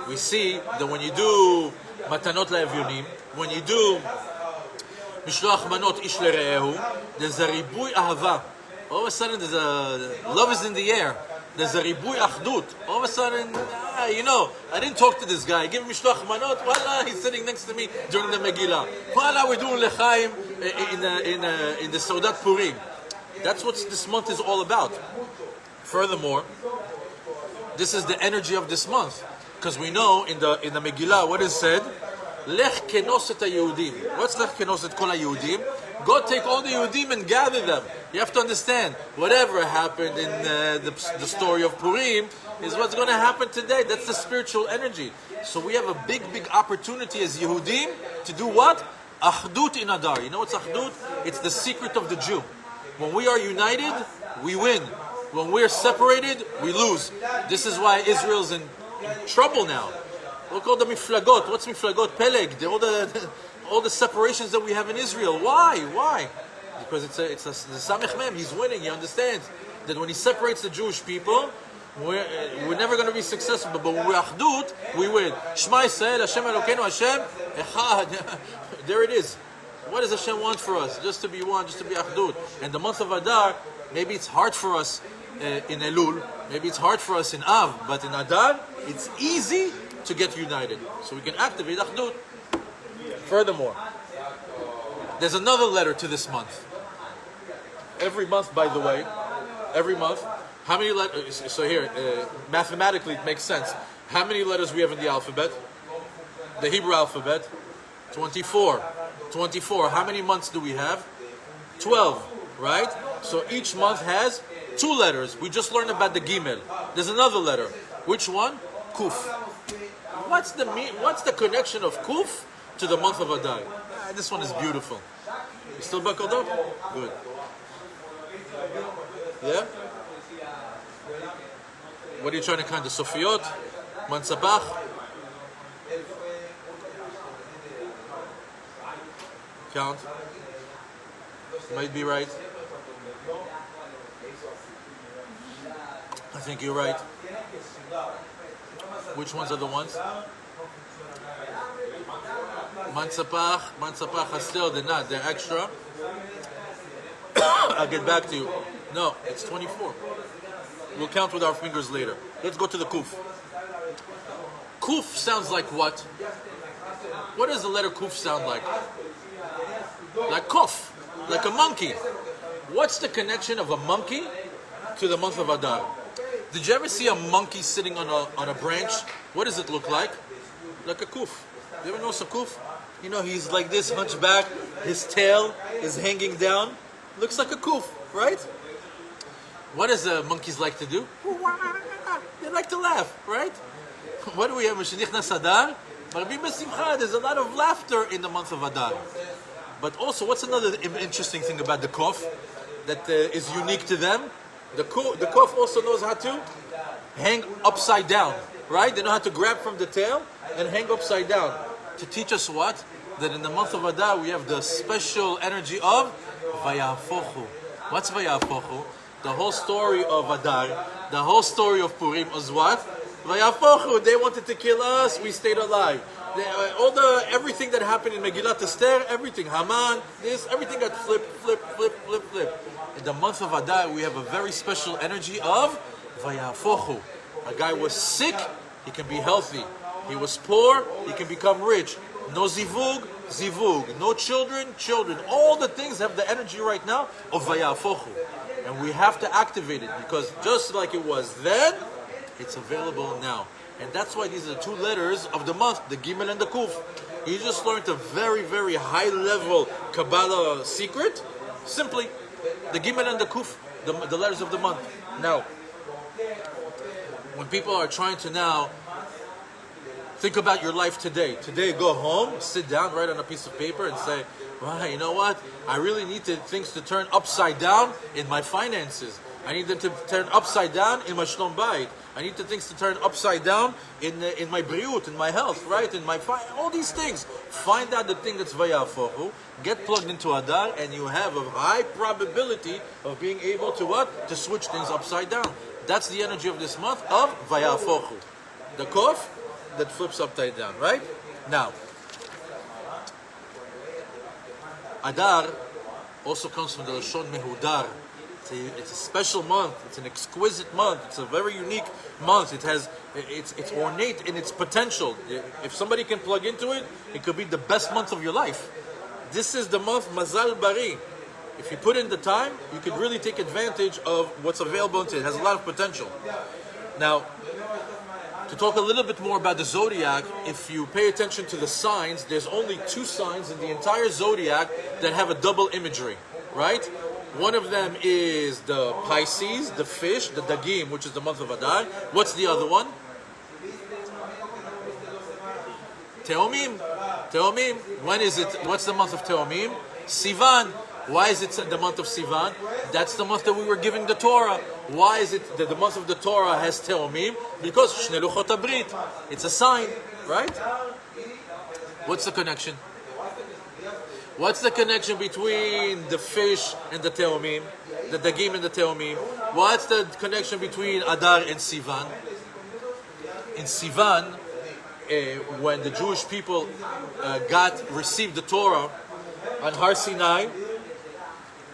We see that when you do Matanot LaEvyonim, when you do Mishloach Manot Ish LeRe'ehu, there's a Ribui Ahava. All of a sudden, there's a love is in the air. There's a Ribui Achdut. All of a sudden, I didn't talk to this guy. I give him Mishloach Manot. Voila, he's sitting next to me during the Megillah. Voila, we're doing Lechaim in the Saudat Purim. That's what this month is all about. Furthermore, this is the energy of this month, because we know in the Megillah what is said. Lech kenos et haYehudim. What's lech kenos et kol haYehudim? Go take all the Yehudim and gather them. You have to understand, whatever happened in the story of Purim is what's going to happen today. That's the spiritual energy. So we have a big opportunity as Yehudim to do what? Achdut in Adar. You know what's Achdut? It's the secret of the Jew. When we are united, we win. When we're separated, we lose. This is why Israel's in trouble now. Look all the miflagot. What's miflagot? Peleg. All the separations that we have in Israel. Why? Because it's the Samech Mem. He's winning. He understands that when he separates the Jewish people, we're never going to be successful. But when we're Achdut, we win. Shema Yisrael, Hashem Elokeinu, Hashem Echad. There it is. What does Hashem want for us? Just to be one, just to be Achdut. And the month of Adar, maybe it's hard for us in Elul, maybe it's hard for us in Av, but in Adar, it's easy to get united. So we can activate Achdut. Furthermore, there's another letter to this month. Every month, by the way, how many letters? So here, mathematically, it makes sense. How many letters we have in the alphabet? The Hebrew alphabet? 24. 24. How many months do we have? 12, right? So each month has 2 letters. We just learned about the Gimel. There's another letter. Which one? Kuf. What's the connection of Kuf to the month of Adar? This one is beautiful. You still buckled up? Good. Yeah? What are you trying to count? The Sofiyot? Mansapach? Count. Might be right. I think you're right. Which ones are the ones? Mansapach, Hastel, they're not. They're extra. I'll get back to you. No, it's 24. We'll count with our fingers later. Let's go to the Kuf. Kuf sounds like what? What does the letter Kuf sound like? Like Kuf, like a monkey. What's the connection of a monkey to the month of Adar? Did you ever see a monkey sitting on a branch? What does it look like? Like a kuf. You ever know a kuf? You know, he's like this, hunchback. His tail is hanging down. Looks like a kuf, right? What does monkeys like to do? They like to laugh, right? What do we have? Adar? There's a lot of laughter in the month of Adar. But also, what's another interesting thing about the kuf that is unique to them? The kuf also knows how to hang upside down, right? They know how to grab from the tail and hang upside down. To teach us what? That in the month of Adar we have the special energy of Vayafochu. What's Vayafochu? The whole story of Adar, the whole story of Purim is what? Vayafochu. They wanted to kill us, we stayed alive. Everything that happened in Megillat Esther, everything, Haman, everything got flip. In the month of Adar, we have a very special energy of Vayafochu. A guy was sick, he can be healthy. He was poor, he can become rich. No zivug. No children. All the things have the energy right now of Vayafochu. And we have to activate it, because just like it was then, it's available now. And that's why these are the 2 letters of the month, the Gimel and the Kuf. You just learned a very, very high level Kabbalah secret. Simply, the Gimel and the Kuf, the letters of the month. Now, when people are trying to now think about your life today. Today, go home, sit down, write on a piece of paper and say, well, you know what? I really need things to turn upside down in my finances. I need them to turn upside down in my shlom bayit. I need the things to turn upside down in my briut, in my health, right? In my all these things. Find out the thing that's vayafochu, get plugged into Adar, and you have a high probability of being able to what? To switch things upside down. That's the energy of this month of vayafochu. The kof that flips upside down, right? Now, Adar also comes from the Lashon Mehudar. It's a special month. It's an exquisite month. It's a very unique month. It's ornate in its potential. If somebody can plug into it, it could be the best month of your life. This is the month Mazal Bari. If you put in the time, you could really take advantage of what's available into it. It has a lot of potential. Now, to talk a little bit more about the zodiac, if you pay attention to the signs, there's only 2 signs in the entire zodiac that have a double imagery, right? One of them is the Pisces, the fish, the Dagim, which is the month of Adar. What's the other one? Teomim. Teomim. When is it? What's the month of Teomim? Sivan. Why is it the month of Sivan? That's the month that we were giving the Torah. Why is it that the month of the Torah has Teomim? Because Shnei Luchot HaBrit. It's a sign, right? What's the connection? What's the connection between the fish and the Teomim? The Dagim and the Teomim? What's the connection between Adar and Sivan? In Sivan, when the Jewish people received the Torah on Har Sinai,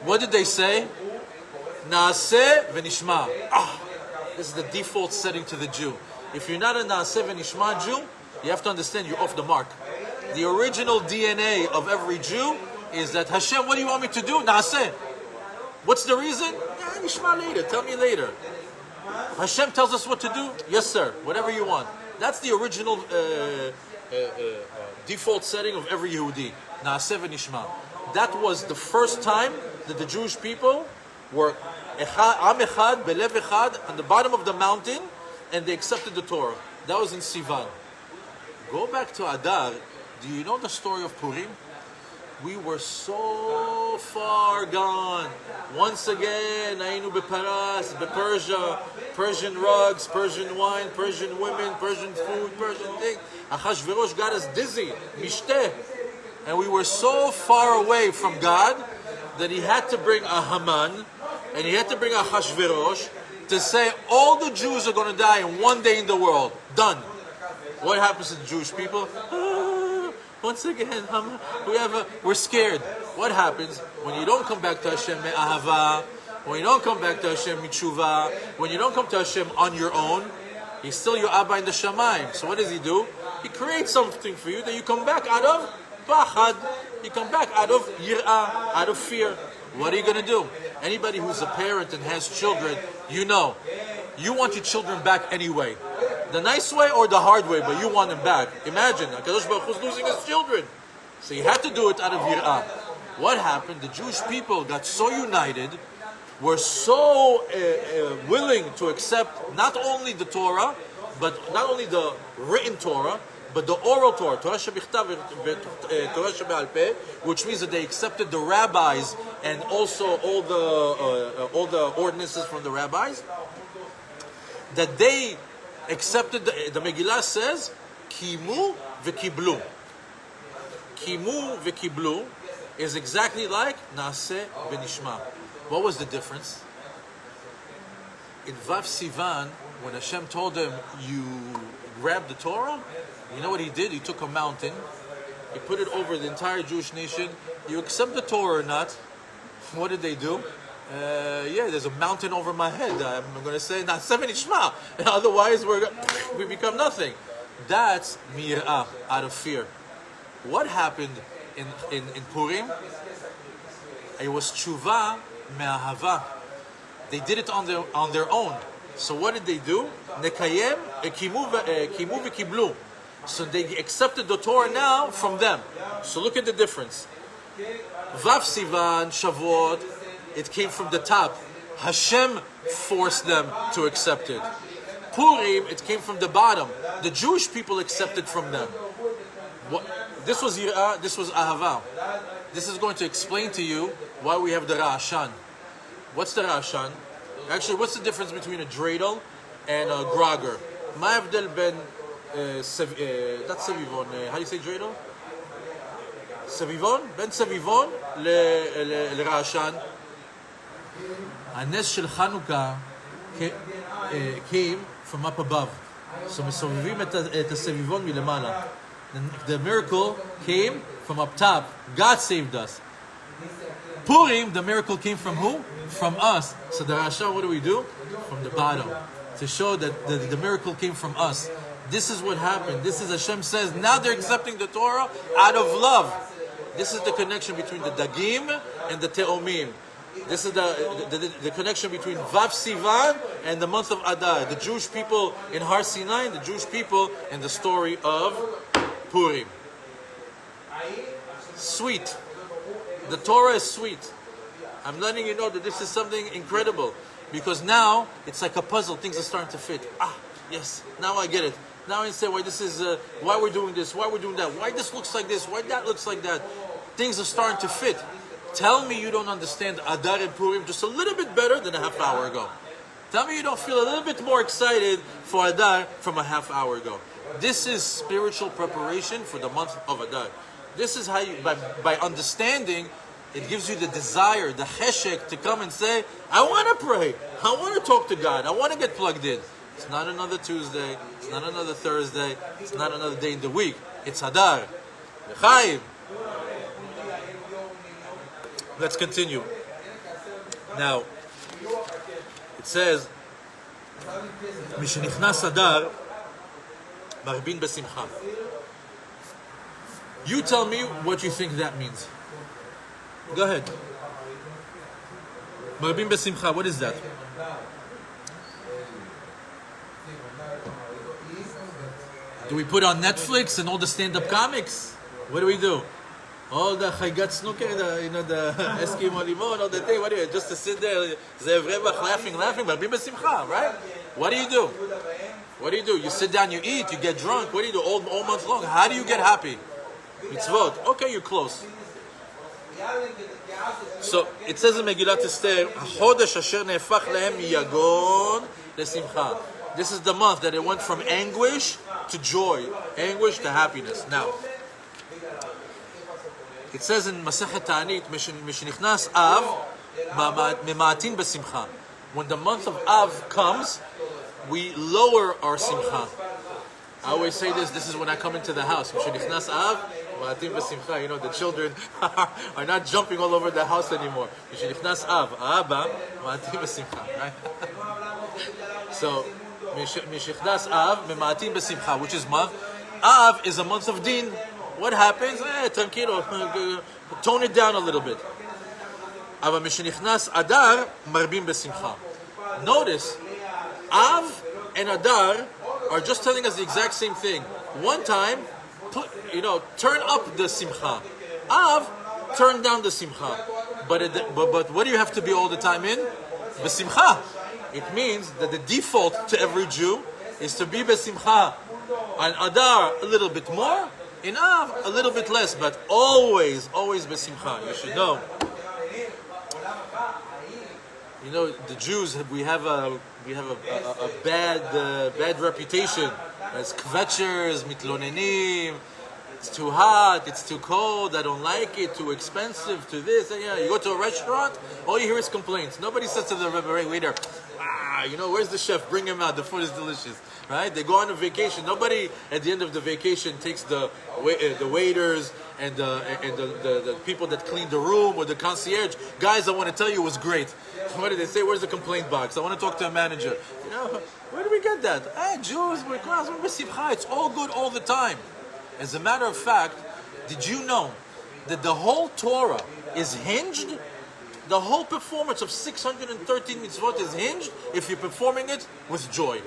what did they say? Naaseh v'nishma. This is the default setting to the Jew. If you're not a Naaseh v'nishma Jew, you have to understand you're off the mark. The original DNA of every Jew is that Hashem, what do you want me to do? Naaseh. What's the reason? Yeah, nishma later. Tell me later. Hashem tells us what to do. Yes, sir. Whatever you want. That's the original default setting of every Yehudi. Naaseh v'nishma. That was the first time that the Jewish people were Am Echad, Belev Echad, on the bottom of the mountain, and they accepted the Torah. That was in Sivan. Go back to Adar. Do you know the story of Purim? We were so far gone. Once again, Ainu beParas, bePersia, Persian rugs, Persian wine, Persian women, Persian food, Persian thing. Achashverosh got us dizzy, mishteh. And we were so far away from God that he had to bring a Haman and he had to bring a Achashverosh to say all the Jews are going to die in one day in the world. Done. What happens to the Jewish people? Once again, we're scared. What happens when you don't come back to Hashem me'ahava, when you don't come back to Hashem mitzvah, when you don't come to Hashem on your own? He's still your Abba in the Shamayim. So what does he do? He creates something for you that you come back out of pachad. You come back out of yir'ah, out of fear. What are you going to do? Anybody who's a parent and has children, you know, you want your children back anyway. The nice way or the hard way, but you want them back. Imagine, HaKadosh Baruch Hu is losing his children. So you had to do it out of yir'ah. What happened? The Jewish people got so united, were so willing to accept not only the Torah, but not only the written Torah, but the oral Torah, Torah shebichtav, Torah shebe'al peh, which means that they accepted the rabbis and also all the ordinances from the rabbis, that they accepted. The Megillah says, Kimu v'kiblu. Kimu v'kiblu is exactly like Naaseh v'nishma. What was the difference? In Vav Sivan, when Hashem told them, you grab the Torah, you know what he did? He took a mountain, he put it over the entire Jewish nation. You accept the Torah or not? What did they do? Yeah, there's a mountain over my head. I'm going to say, not seven ishma. Otherwise, we become nothing. That's mir'ah, out of fear. What happened in Purim? It was tshuva me'ahava. They did it on their own. So what did they do? Nekayem kimu v'kiblu. So they accepted the Torah now from them. So look at the difference. Vav Sivan, Shavuot, it came from the top. Hashem forced them to accept it. Purim, it came from the bottom. The Jewish people accepted from them. This was Yir'ah, this was Ahava. This is going to explain to you why we have the Ra'ashan. What's the Ra'ashan? Actually, what's the difference between a dreidel and a grogger? מה ההבדל בין, not סביבון, how do you say dreidel? סביבון? בין סביבון לרעשן. הנס של חנוכה came from up above. So מסובבים את הסביבון מלמעלה. The miracle came from up top. God saved us. Purim, the miracle came from who? From us. So the Rasha, what do? From the bottom. To show that the miracle came from us. This is what happened. This is Hashem says, now they're accepting the Torah out of love. This is the connection between the Dagim and the Te'omim. This is the connection between Vav Sivan and the month of Adar. The Jewish people in Har Sinai and the Jewish people in the story of Purim. Sweet. The Torah is sweet. I'm letting you know that this is something incredible. Because now, it's like a puzzle. Things are starting to fit. Yes, now I get it. Now I understand why this is, why we're doing this, why we're doing that, why this looks like this, why that looks like that. Things are starting to fit. Tell me you don't understand Adar and Purim just a little bit better than a half hour ago. Tell me you don't feel a little bit more excited for Adar from a half hour ago. This is spiritual preparation for the month of Adar. This is how you, by understanding, it gives you the desire, the cheshek to come and say, I want to pray. I want to talk to God. I want to get plugged in. It's not another Tuesday. It's not another Thursday. It's not another day in the week. It's Adar. L'chaim. Let's continue. Now, it says, Mishenichnas Adar, marbin besimcha. You tell me what you think that means. Go ahead. Marbin besimcha, what is that? Do we put on Netflix and all the stand-up comics? What do? All the Chaygat Snooker, the Eskimo Limon, all the thing, what do you do? Just to sit there, Zev Revach, laughing, Marbin besimcha, right? What do? What do? You sit down, you eat, you get drunk. What do? All month long. How do you get happy? Mitzvot. Okay, you're close. So it says in Megillat Esther, "Chodesh asher nehefach lehem miyagon lesimcha." This is the month that it went from anguish to joy, anguish to happiness. Now, it says in Masechet Ta'anit, "Mishenichnas Av, mema'atin besimcha." When the month of Av comes, we lower our simcha. I always say this. This is when I come into the house. Mishenichnas Av. You know, the children are not jumping all over the house anymore. Right? So, which is month. Av is a month of Din. What happens? Tranquilo. Tone it down a little bit. Adar, marbim besimcha. Notice, Av and Adar are just telling us the exact same thing. One time, turn up the simcha. Av, turn down the simcha. But what do you have to be all the time in? Besimcha. It means that the default to every Jew is to be besimcha. On Adar, a little bit more. In Av, a little bit less. But always besimcha. You should know. You know, the Jews, we have a bad reputation. As kvetchers, mitlonenim, it's too hot, it's too cold, I don't like it, too expensive, to this, and you go to a restaurant, all you hear is complaints. Nobody says to the waiter, where's the chef, bring him out, the food is delicious, right? They go on a vacation, nobody at the end of the vacation takes the waiters and the people that clean the room or the concierge, guys, I want to tell you it was great. What did they say? Where's the complaint box? I want to talk to a manager. Where do we get that? Jews, it's all good all the time. As a matter of fact, did you know that the whole Torah is hinged? The whole performance of 613 mitzvot is hinged if you're performing it with joy.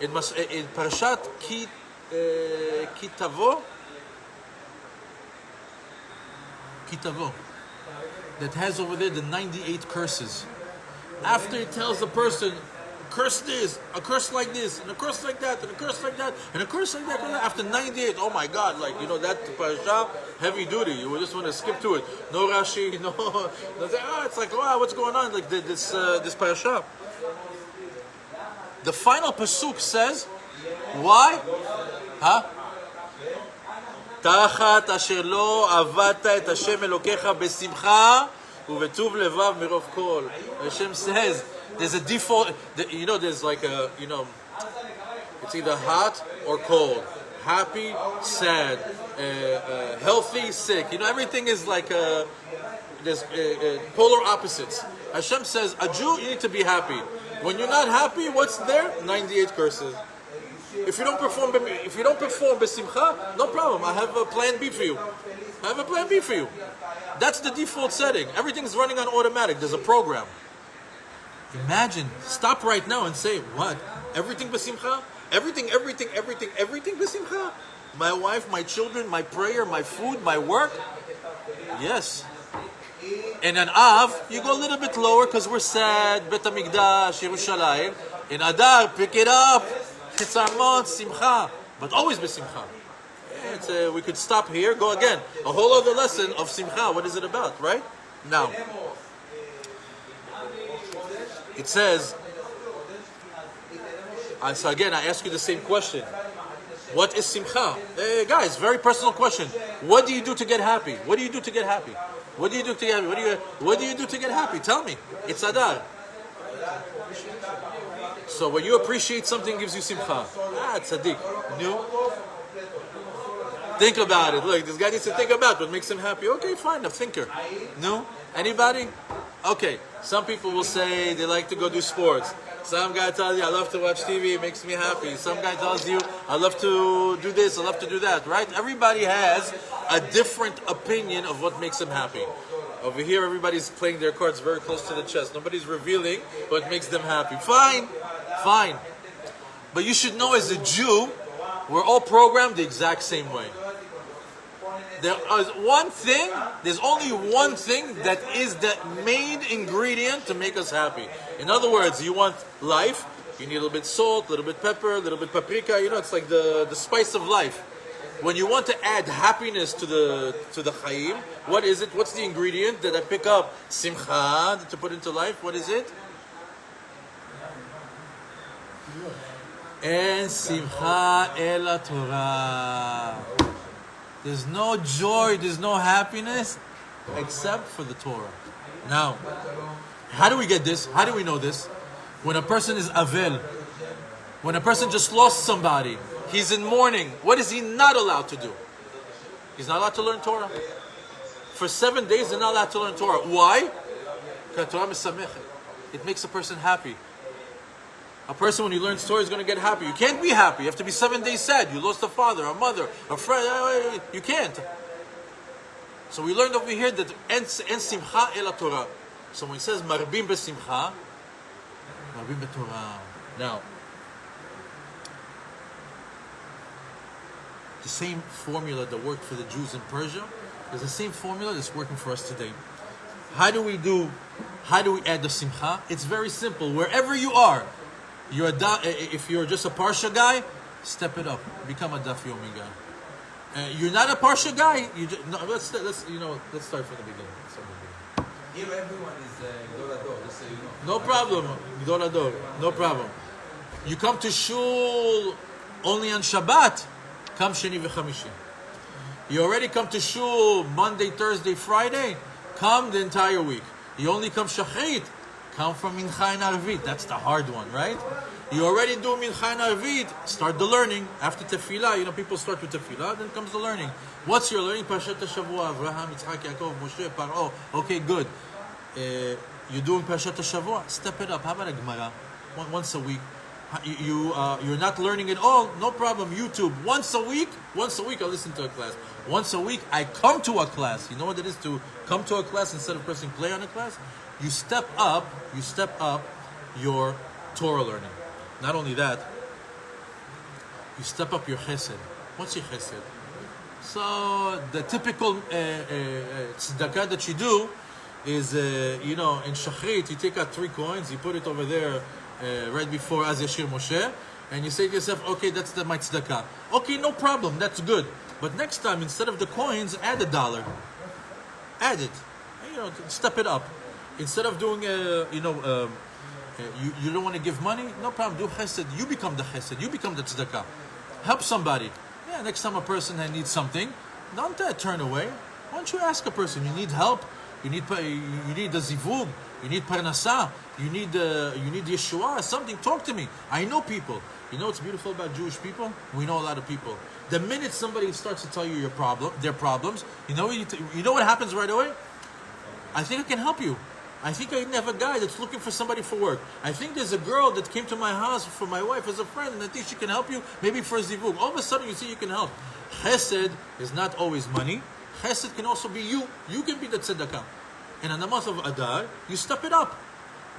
It must in Parashat Kitavo, that has over there the 98 curses. After it tells the person, curse this, a curse like this, and a curse like that, and a curse like that, and a curse like that, after 98, oh my God, that parasha, heavy duty, you just want to skip to it. No Rashi, no, it's like, wow, what's going on, like this parasha. The final pasuk says, why? Huh? תחת אשר לא עבדת את השם אלוקיך בשמחה ובטוב לבב מרוב כל. Hashem says, there's a default, there's like a, it's either hot or cold, happy, sad, healthy, sick. Everything is like there's polar opposites. Hashem says, a Jew, you need to be happy. When you're not happy, what's there? 98 curses. If you don't perform besimcha, no problem. I have a plan B for you. That's the default setting. Everything's running on automatic. There's a program. Imagine, stop right now and say, what? Everything besimcha? Everything besimcha? My wife, my children, my prayer, my food, my work? Yes. In an Av, you go a little bit lower because we're sad. Bet HaMikdash, Yerushalayim. In Adar, pick it up. Chitzarmot, simcha. But always besimcha. We could stop here, go again. A whole other lesson of simcha. What is it about, right? Now, it says, so again, I ask you the same question. What is simcha? Guys, very personal question. What do you do to get happy? What do you do to get happy? What do you do to get happy? What do you do to get happy? Tell me. It's Adar. So when you appreciate something, it gives you simcha. It's tzaddik. No? Think about it. Look, this guy needs to think about what makes him happy. Okay, fine, a thinker. No? Anybody? Okay. Some people will say they like to go do sports. Some guy tells you, I love to watch TV, it makes me happy. Some guy tells you, I love to do this, I love to do that, right? Everybody has a different opinion of what makes them happy. Over here, everybody's playing their cards very close to the chest. Nobody's revealing what makes them happy. Fine. But you should know, as a Jew, we're all programmed the exact same way. There's only one thing that is the main ingredient to make us happy. In other words, you want life, you need a little bit salt, a little bit pepper, a little bit paprika, it's like the spice of life. When you want to add happiness to the Chaim, what is it? What's the ingredient that I pick up? Simcha, to put into life, what is it? En simcha el Torah. There's no joy, there's no happiness except for the Torah. Now, how do we get this? How do we know this? When a person is avel, when a person just lost somebody, he's in mourning, what is he not allowed to do? He's not allowed to learn Torah. For 7 days, they're not allowed to learn Torah. Why? Because it makes a person happy. A person, when he learns Torah, is going to get happy. You can't be happy. You have to be 7 days sad. You lost a father, a mother, a friend. You can't. So we learned over here that en simcha el Torah. So when it says marbim besimcha, marbim betorah. Now, the same formula that worked for the Jews in Persia is the same formula that's working for us today. How do we add the simcha? It's very simple. Wherever you are, if you're just a Parsha guy, step it up. Become a Daf Yomi guy. You're not a Parsha guy. Let's start from the beginning. Here everyone is Gadol Ador, just so you know. No problem. Gadol Ador. No problem. You come to Shul only on Shabbat. Come Sheni v'Chamishi. You already come to Shul Monday, Thursday, Friday. Come the entire week. You only come Shachrit. Come from Mincha and Arvit. That's the hard one, right? You already do Mincha and Arvit. Start the learning. After Tefillah, people start with Tefillah, then comes the learning. What's your learning? Parashat HaShavua, Avraham, Yitzchak, Yaakov, Moshe, Paro. Okay, good. You're doing Parashat HaShavua. Step it up. How about a Gemara? Once a week. You're not learning it all. No problem. YouTube. Once a week, I listen to a class. Once a week, I come to a class. You know what it is to come to a class instead of pressing play on a class? You step up your Torah learning. Not only that, you step up your chesed. What's your chesed? So the typical tzedakah that you do is, in Shachrit, you take out 3 coins, you put it over there right before Az Yashir Moshe, and you say to yourself, okay, that's my tzedakah. Okay, no problem, that's good. But next time, instead of the coins, add $1. Add it. Step it up. Instead of doing You don't want to give money? No problem. Do chesed. You become the chesed. You become the tzedakah. Help somebody. Yeah, next time a person needs something, don't turn away. Why don't you ask a person? You need help. You need the zivug. You need parnasa. You need Yeshua. Something. Talk to me. I know people. You know what's beautiful about Jewish people? We know a lot of people. The minute somebody starts to tell you their problems, you know what happens right away? I think I can help you. I think I have a guy that's looking for somebody for work. I think there's a girl that came to my house for my wife as a friend, and I think she can help you, maybe for a zivug. All of a sudden, you see you can help. Chesed is not always money. Chesed can also be you. You can be the tzedakah. And in the month of Adar, you step it up.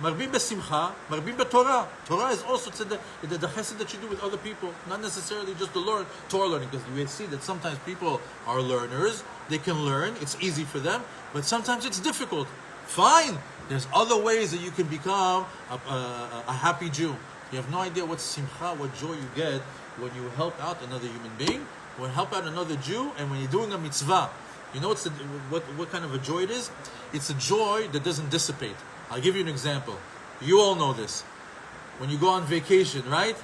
Marbim besimcha, marbim beTorah. Torah is also the chesed that you do with other people, not necessarily just the Torah learning, because we see that sometimes people are learners. They can learn. It's easy for them, but sometimes it's difficult. Fine. There's other ways that you can become a happy Jew. You have no idea what simcha, what joy you get when you help out another human being, when you help out another Jew, and when you're doing a mitzvah. You know what kind of a joy it is? It's a joy that doesn't dissipate. I'll give you an example. You all know this. When you go on vacation, right?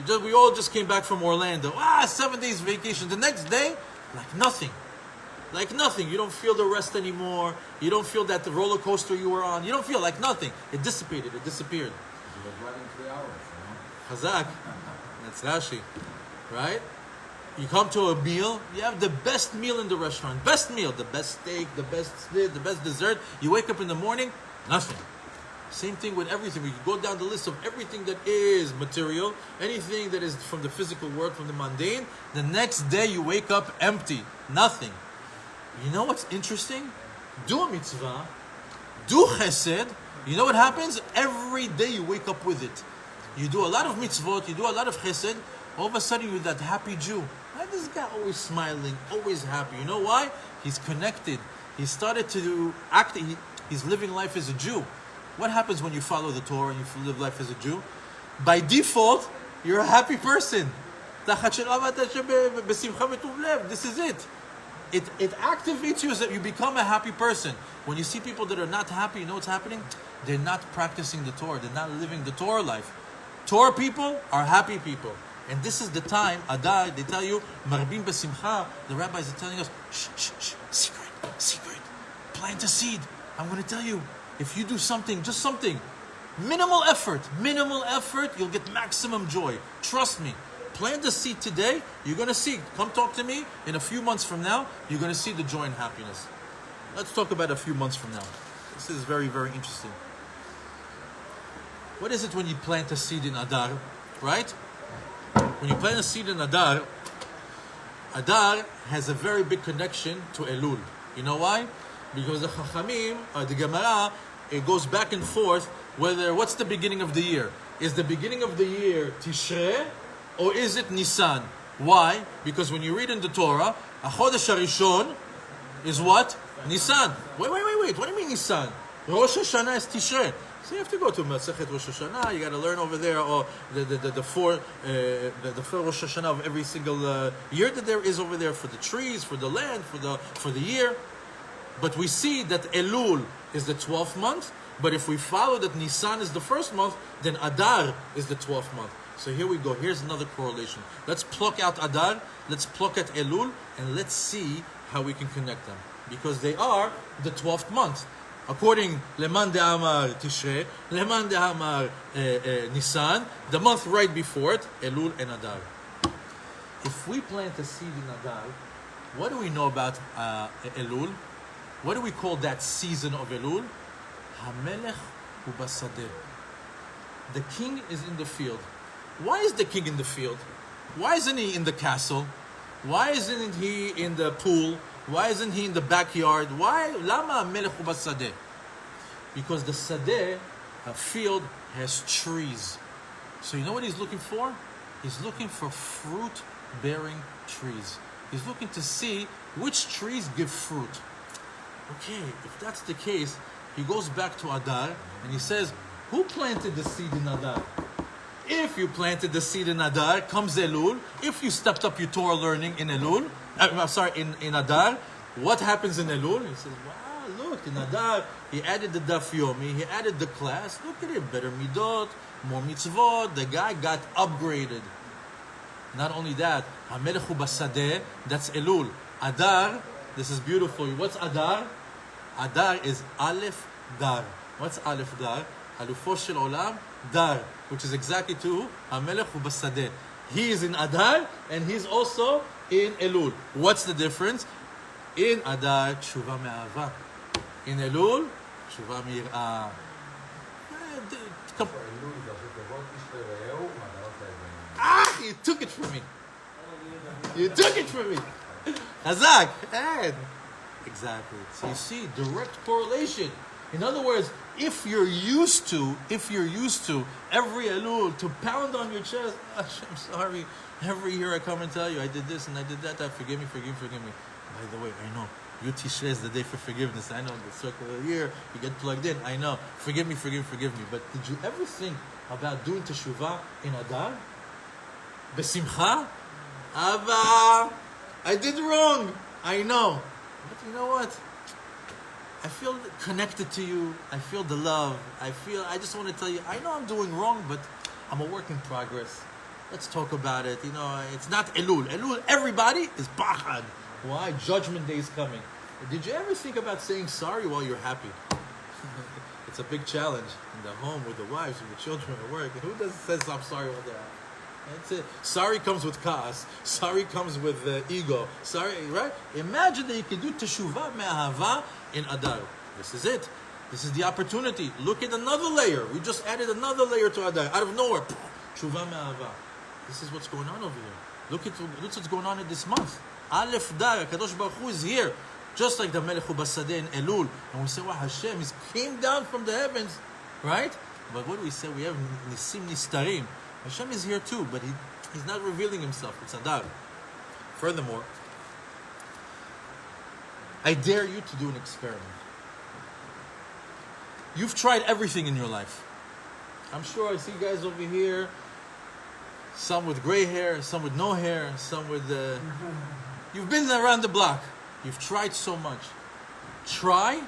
We all just came back from Orlando. 7 days vacation. The next day, like nothing. Like nothing. You don't feel the rest anymore. You don't feel that the roller coaster you were on. You don't feel like nothing. It dissipated. It disappeared. You were driving 3 hours. Chazak. That's Rashi. Right? You come to a meal, you have the best meal in the restaurant. Best meal, the best steak, the best dessert. You wake up in the morning, nothing. Same thing with everything. We go down the list of everything that is material, anything that is from the physical world, from the mundane. The next day you wake up empty, nothing. You know what's interesting? Do a mitzvah, do chesed. You know what happens? Every day you wake up with it. You do a lot of mitzvot, you do a lot of chesed. All of a sudden you're that happy Jew. Why is this guy always smiling, always happy? You know why? He's connected. He started to act. He's living life as a Jew. What happens when you follow the Torah and you live life as a Jew? By default, you're a happy person. This is it. It activates you so that you become a happy person. When you see people that are not happy, you know what's happening? They're not practicing the Torah. They're not living the Torah life. Torah people are happy people. And this is the time, Adar, they tell you, Marbim besimcha, the rabbis are telling us, shh, secret, plant a seed. I'm going to tell you, if you do something, just something, minimal effort, you'll get maximum joy. Trust me. Plant the seed today, you're going to see. Come talk to me in a few months from now, you're going to see the joy and happiness. Let's talk about a few months from now. This is very, very interesting. What is it when you plant a seed in Adar, right? When you plant a seed in Adar, Adar has a very big connection to Elul. You know why? Because the Chachamim, the Gemara, it goes back and forth what's the beginning of the year? Is the beginning of the year Tishrei or is it Nisan? Why? Because when you read in the Torah, Chodesh Harishon is what? Nisan. Wait. What do you mean Nisan? Rosh Hashanah is Tishrei. So you have to go to Masechet Rosh Hashanah. You got to learn over there, or the four Rosh Hashanah of every single year that there is over there for the trees, for the land, for the year. But we see that Elul is the 12th month. But if we follow that Nisan is the first month, then Adar is the 12th month. So here we go. Here's another correlation. Let's pluck out Adar. Let's pluck at Elul, and let's see how we can connect them, because they are the 12th month. According Leman de Amar Tishrei, Leman de Amar Nisan, the month right before it, Elul and Adar. If we plant a seed in Adar, what do we know about Elul? What do we call that season of Elul? Hamelech ubasadeh. The king is in the field. Why is the king in the field? Why isn't he in the castle? Why isn't he in the pool? Why isn't he in the backyard? Why? Lama melech ubasadeh? Because the sadeh, a field, has trees. So you know what he's looking for? He's looking for fruit-bearing trees. He's looking to see which trees give fruit. Okay, if that's the case, he goes back to Adar and he says, who planted the seed in Adar? If you planted the seed in Adar, comes Elul. If you stepped up your Torah learning in Elul, in Adar, what happens in Elul? He says, wow, look, in Adar, he added the Daf Yomi, he added the class. Look at him, better midot, more mitzvot. The guy got upgraded. Not only that, HaMelech hu Basadeh, that's Elul. Adar, this is beautiful. What's Adar? Adar is Aleph Dar. What's Aleph Dar? Alufo shel Olam Dar, which is exactly to HaMelech hu Basadeh. He is in Adar and he's also in Elul. What's the difference? In Adar, tshuva me'ahava. In Elul, tshuva mi'yirah. You took it from me. You took it from me. Hazak. And exactly. So you see, direct correlation. In other words, if you're used to every Elul to pound on your chest, I'm sorry. Every year I come and tell you I did this and I did that. Forgive me. By the way, I know you Tishrei is the day for forgiveness. I know the circular year you get plugged in. I know. Forgive me. But did you ever think about doing teshuvah in Adar? Besimcha? Abba, I did wrong. I know. But you know what? I feel connected to you. I feel the love. I just want to tell you, I know I'm doing wrong, but I'm a work in progress. Let's talk about it. You know, it's not Elul. Elul, everybody is Pachad. Why? Judgment Day is coming. Did you ever think about saying sorry while you're happy? It's a big challenge in the home with the wives, with the children at work. Who doesn't say I'm sorry while they're happy? That's it. Sorry comes with kaas. Sorry comes with ego. Sorry, right? Imagine that you can do teshuvah me'ahava in Adar. This is it. This is the opportunity. Look at another layer. We just added another layer to Adar. Out of nowhere. Teshuvah me'ahava. This is what's going on over here. Look what's going on in this month. Aleph Dar, Kadosh Baruch Hu is here. Just like the Melech hu Basadeh in Elul. And we say, wow, Hashem came down from the heavens. Right? But what do we say? We have Nisim Nistarim. Hashem is here too, but he's not revealing himself. It's Adar. Furthermore, I dare you to do an experiment. You've tried everything in your life. I'm sure I see guys over here, some with gray hair, some with no hair, some with... You've been around the block. You've tried so much. Try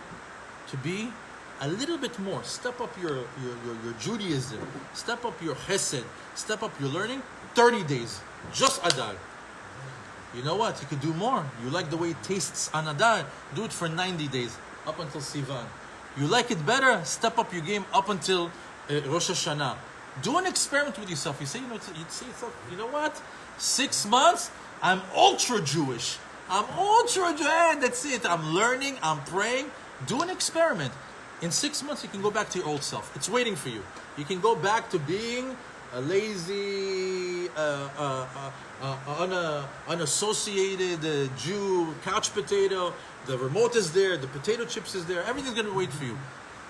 to be a little bit more. Step up your Judaism. Step up your chesed. Step up your learning. 30 days. Just Adar. You know what? You could do more. You like the way it tastes on Adar. Do it for 90 days. Up until Sivan. You like it better? Step up your game up until Rosh Hashanah. Do an experiment with yourself. You say, you know what? 6 months, I'm ultra Jewish. That's it. I'm learning. I'm praying. Do an experiment. In 6 months, you can go back to your old self. It's waiting for you. You can go back to being a lazy, unassociated Jew, couch potato. The remote is there. The potato chips is there. Everything's going to wait for you.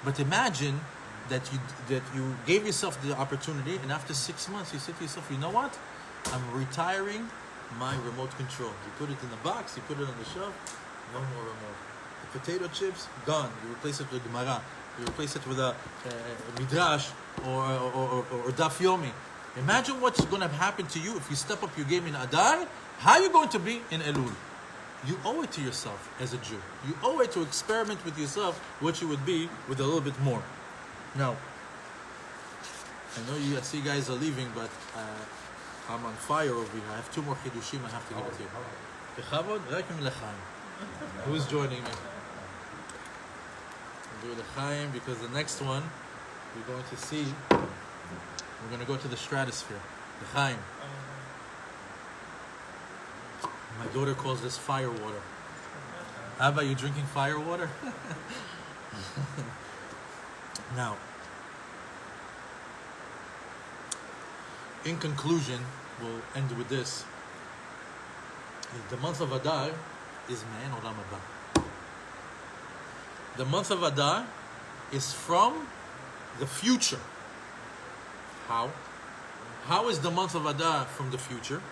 But imagine that you gave yourself the opportunity, and after 6 months, you said to yourself, you know what? I'm retiring my remote control. You put it in the box. You put it on the shelf. No more remote. Potato chips, gone. You replace it with Gemara. You replace it with a Midrash or Daf Yomi. Imagine what's going to happen to you if you step up your game in Adar. How are you going to be in Elul? You owe it to yourself as a Jew. You owe it to experiment with yourself what you would be with a little bit more. Now, I see you guys are leaving, but I'm on fire over here. I have 2 more Chidushim I have to give it to you. Bechavod, Rekim Lechaim. Who's joining me? We'll do Lechaim because the next one we're going to see, we're going to go to the stratosphere. Lechaim. My daughter calls this fire water. How about you drinking fire water? Now, in conclusion, we'll end with this. The month of Adar is Me'en Olam Haba. The month of Adar is from the future. How? How is the month of Adar from the future?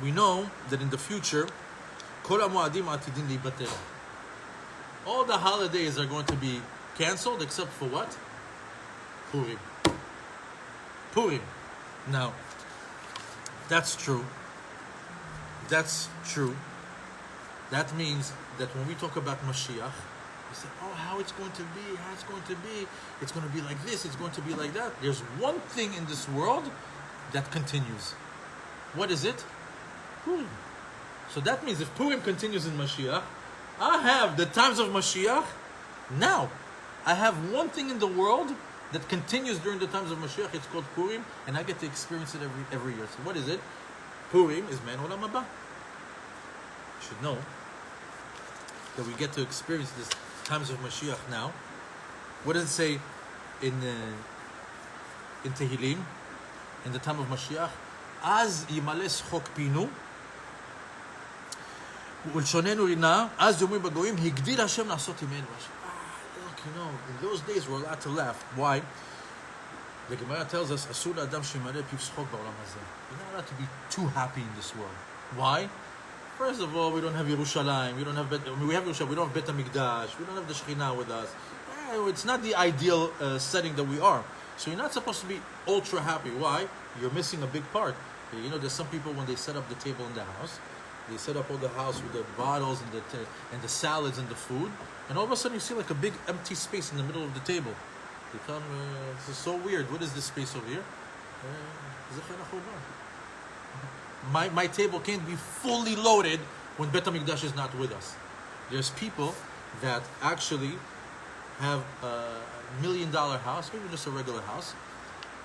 We know that in the future, Kol HaMoadim Atidin Libatel. All the holidays are going to be cancelled except for what? Purim. Purim. Now, that's true. That means that when we talk about Mashiach, we say, oh, how it's going to be, how it's going to be. It's going to be like this, it's going to be like that. There's one thing in this world that continues. What is it? Purim. So that means if Purim continues in Mashiach, I have the times of Mashiach now. I have one thing in the world that continues during the times of Mashiach. It's called Purim, and I get to experience it every year. So what is it? Purim is Man Olam Haba. You should know that we get to experience this times of Mashiach now. What does it say in Tehillim, in the time of Mashiach? Az yimales chok pinu ולשוננו רינה, אז יאמרים בגויים, הגדיל השם לעשות עמנו. Look, you know, in those days we're allowed to laugh. Why? The Gemara tells us, אסור לאדם שימלא פיו שחוק בעולם הזה. You're not allowed to be too happy in this world. Why? First of all, we don't have Yerushalayim, we have Yerushalayim, we don't have Bet HaMikdash, we don't have the Shekhinah with us. It's not the ideal setting that we are. So you're not supposed to be ultra happy. Why? You're missing a big part. You know, there's some people when they set up the table in the house, they set up all the house with the bottles and the salads and the food, and all of a sudden you see like a big empty space in the middle of the table. They come, this is so weird. What is this space over here? My table can't be fully loaded when Bet HaMikdash is not with us. There's people that actually have $1 million house, maybe just a regular house,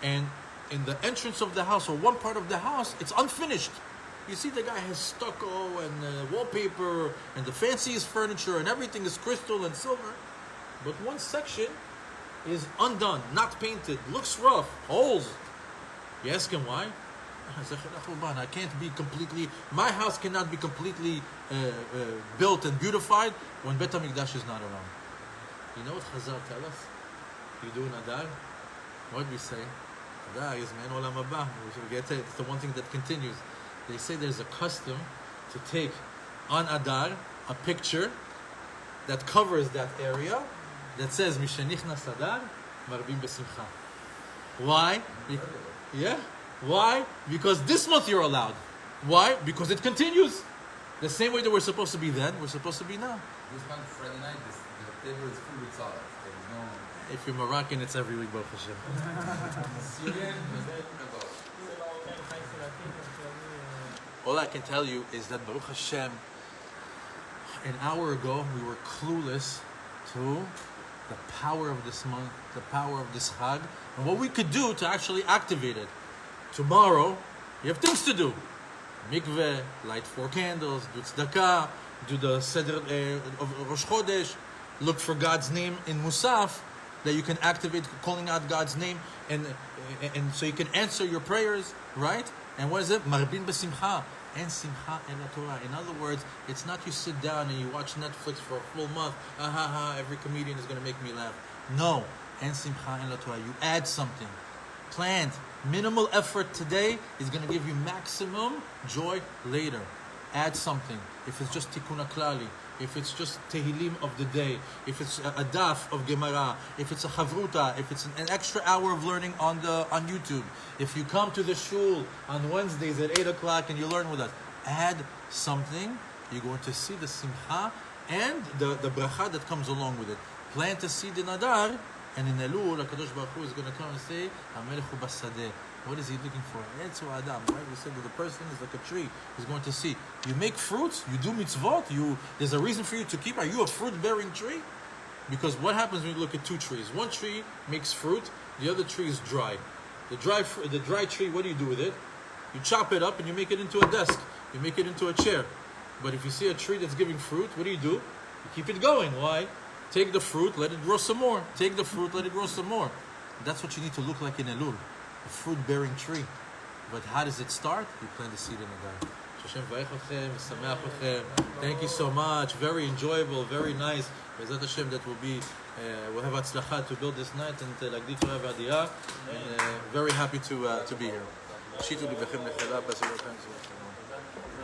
and in the entrance of the house or one part of the house, it's unfinished. You see the guy has stucco and wallpaper and the fanciest furniture and everything is crystal and silver, but one section is undone, not painted, looks rough, holes. You ask him why? I can't be completely, my house cannot be completely built and beautified when Bet HaMikdash is not around. You know what Chazal tell us? You do in Adar? What we say? Adar is Man Olam Haba. It's the one thing that continues. They say there's a custom to take on Adar a picture that covers that area that says Mishenichnas Adar Marbim Besimcha. Why? Yeah. Why? Because this month you're allowed. Why? Because it continues. The same way that we're supposed to be then, we're supposed to be now. This month, Friday night, the table is full with salad. There is no... If you're Moroccan, it's every week, Baruch Hashem. Syrian, All I can tell you is that Baruch Hashem, an hour ago, we were clueless to the power of this month, the power of this Chag, and what we could do to actually activate it. Tomorrow, you have things to do. Mikveh, light 4 candles, do tzedakah, do the Seder of Rosh Chodesh, look for God's name in Musaf, that you can activate calling out God's name, and so you can answer your prayers, right? And what is it? Marbin besimcha, and simcha en la Torah. In other words, it's not you sit down and you watch Netflix for a full month. Every comedian is going to make me laugh. No, and simcha en la Torah. You add something. Planned. Minimal effort today is going to give you maximum joy later. Add something. If it's just tikkun klali, if it's just tehillim of the day, if it's a daf of Gemara, if it's a chavruta, if it's an extra hour of learning on YouTube, if you come to the shul on Wednesdays at 8 o'clock and you learn with us, add something. You're going to see the simcha and the bracha that comes along with it. Plant a seed in Adar, and in Elul, HaKadosh Baruch Hu is going to come and say, HaMelech hu basadeh. What is he looking for? Etzu Adam, right? We said that the person is like a tree. He's going to see. You make fruits, you do mitzvot, there's a reason for you to keep. Are you a fruit-bearing tree? Because what happens when you look at two trees? One tree makes fruit, the other tree is dry. The dry tree, what do you do with it? You chop it up and you make it into a desk. You make it into a chair. But if you see a tree that's giving fruit, what do? You keep it going. Why? Take the fruit, let it grow some more. Take the fruit, let it grow some more. That's what you need to look like in Elul. A fruit-bearing tree. But how does it start? You plant the seed in Adar. Thank you so much. Very enjoyable, very nice. Bezat Hashem, that will be, we'll have atzlacha to build this night and lagdi Torah v'adiyah. And very happy to be here.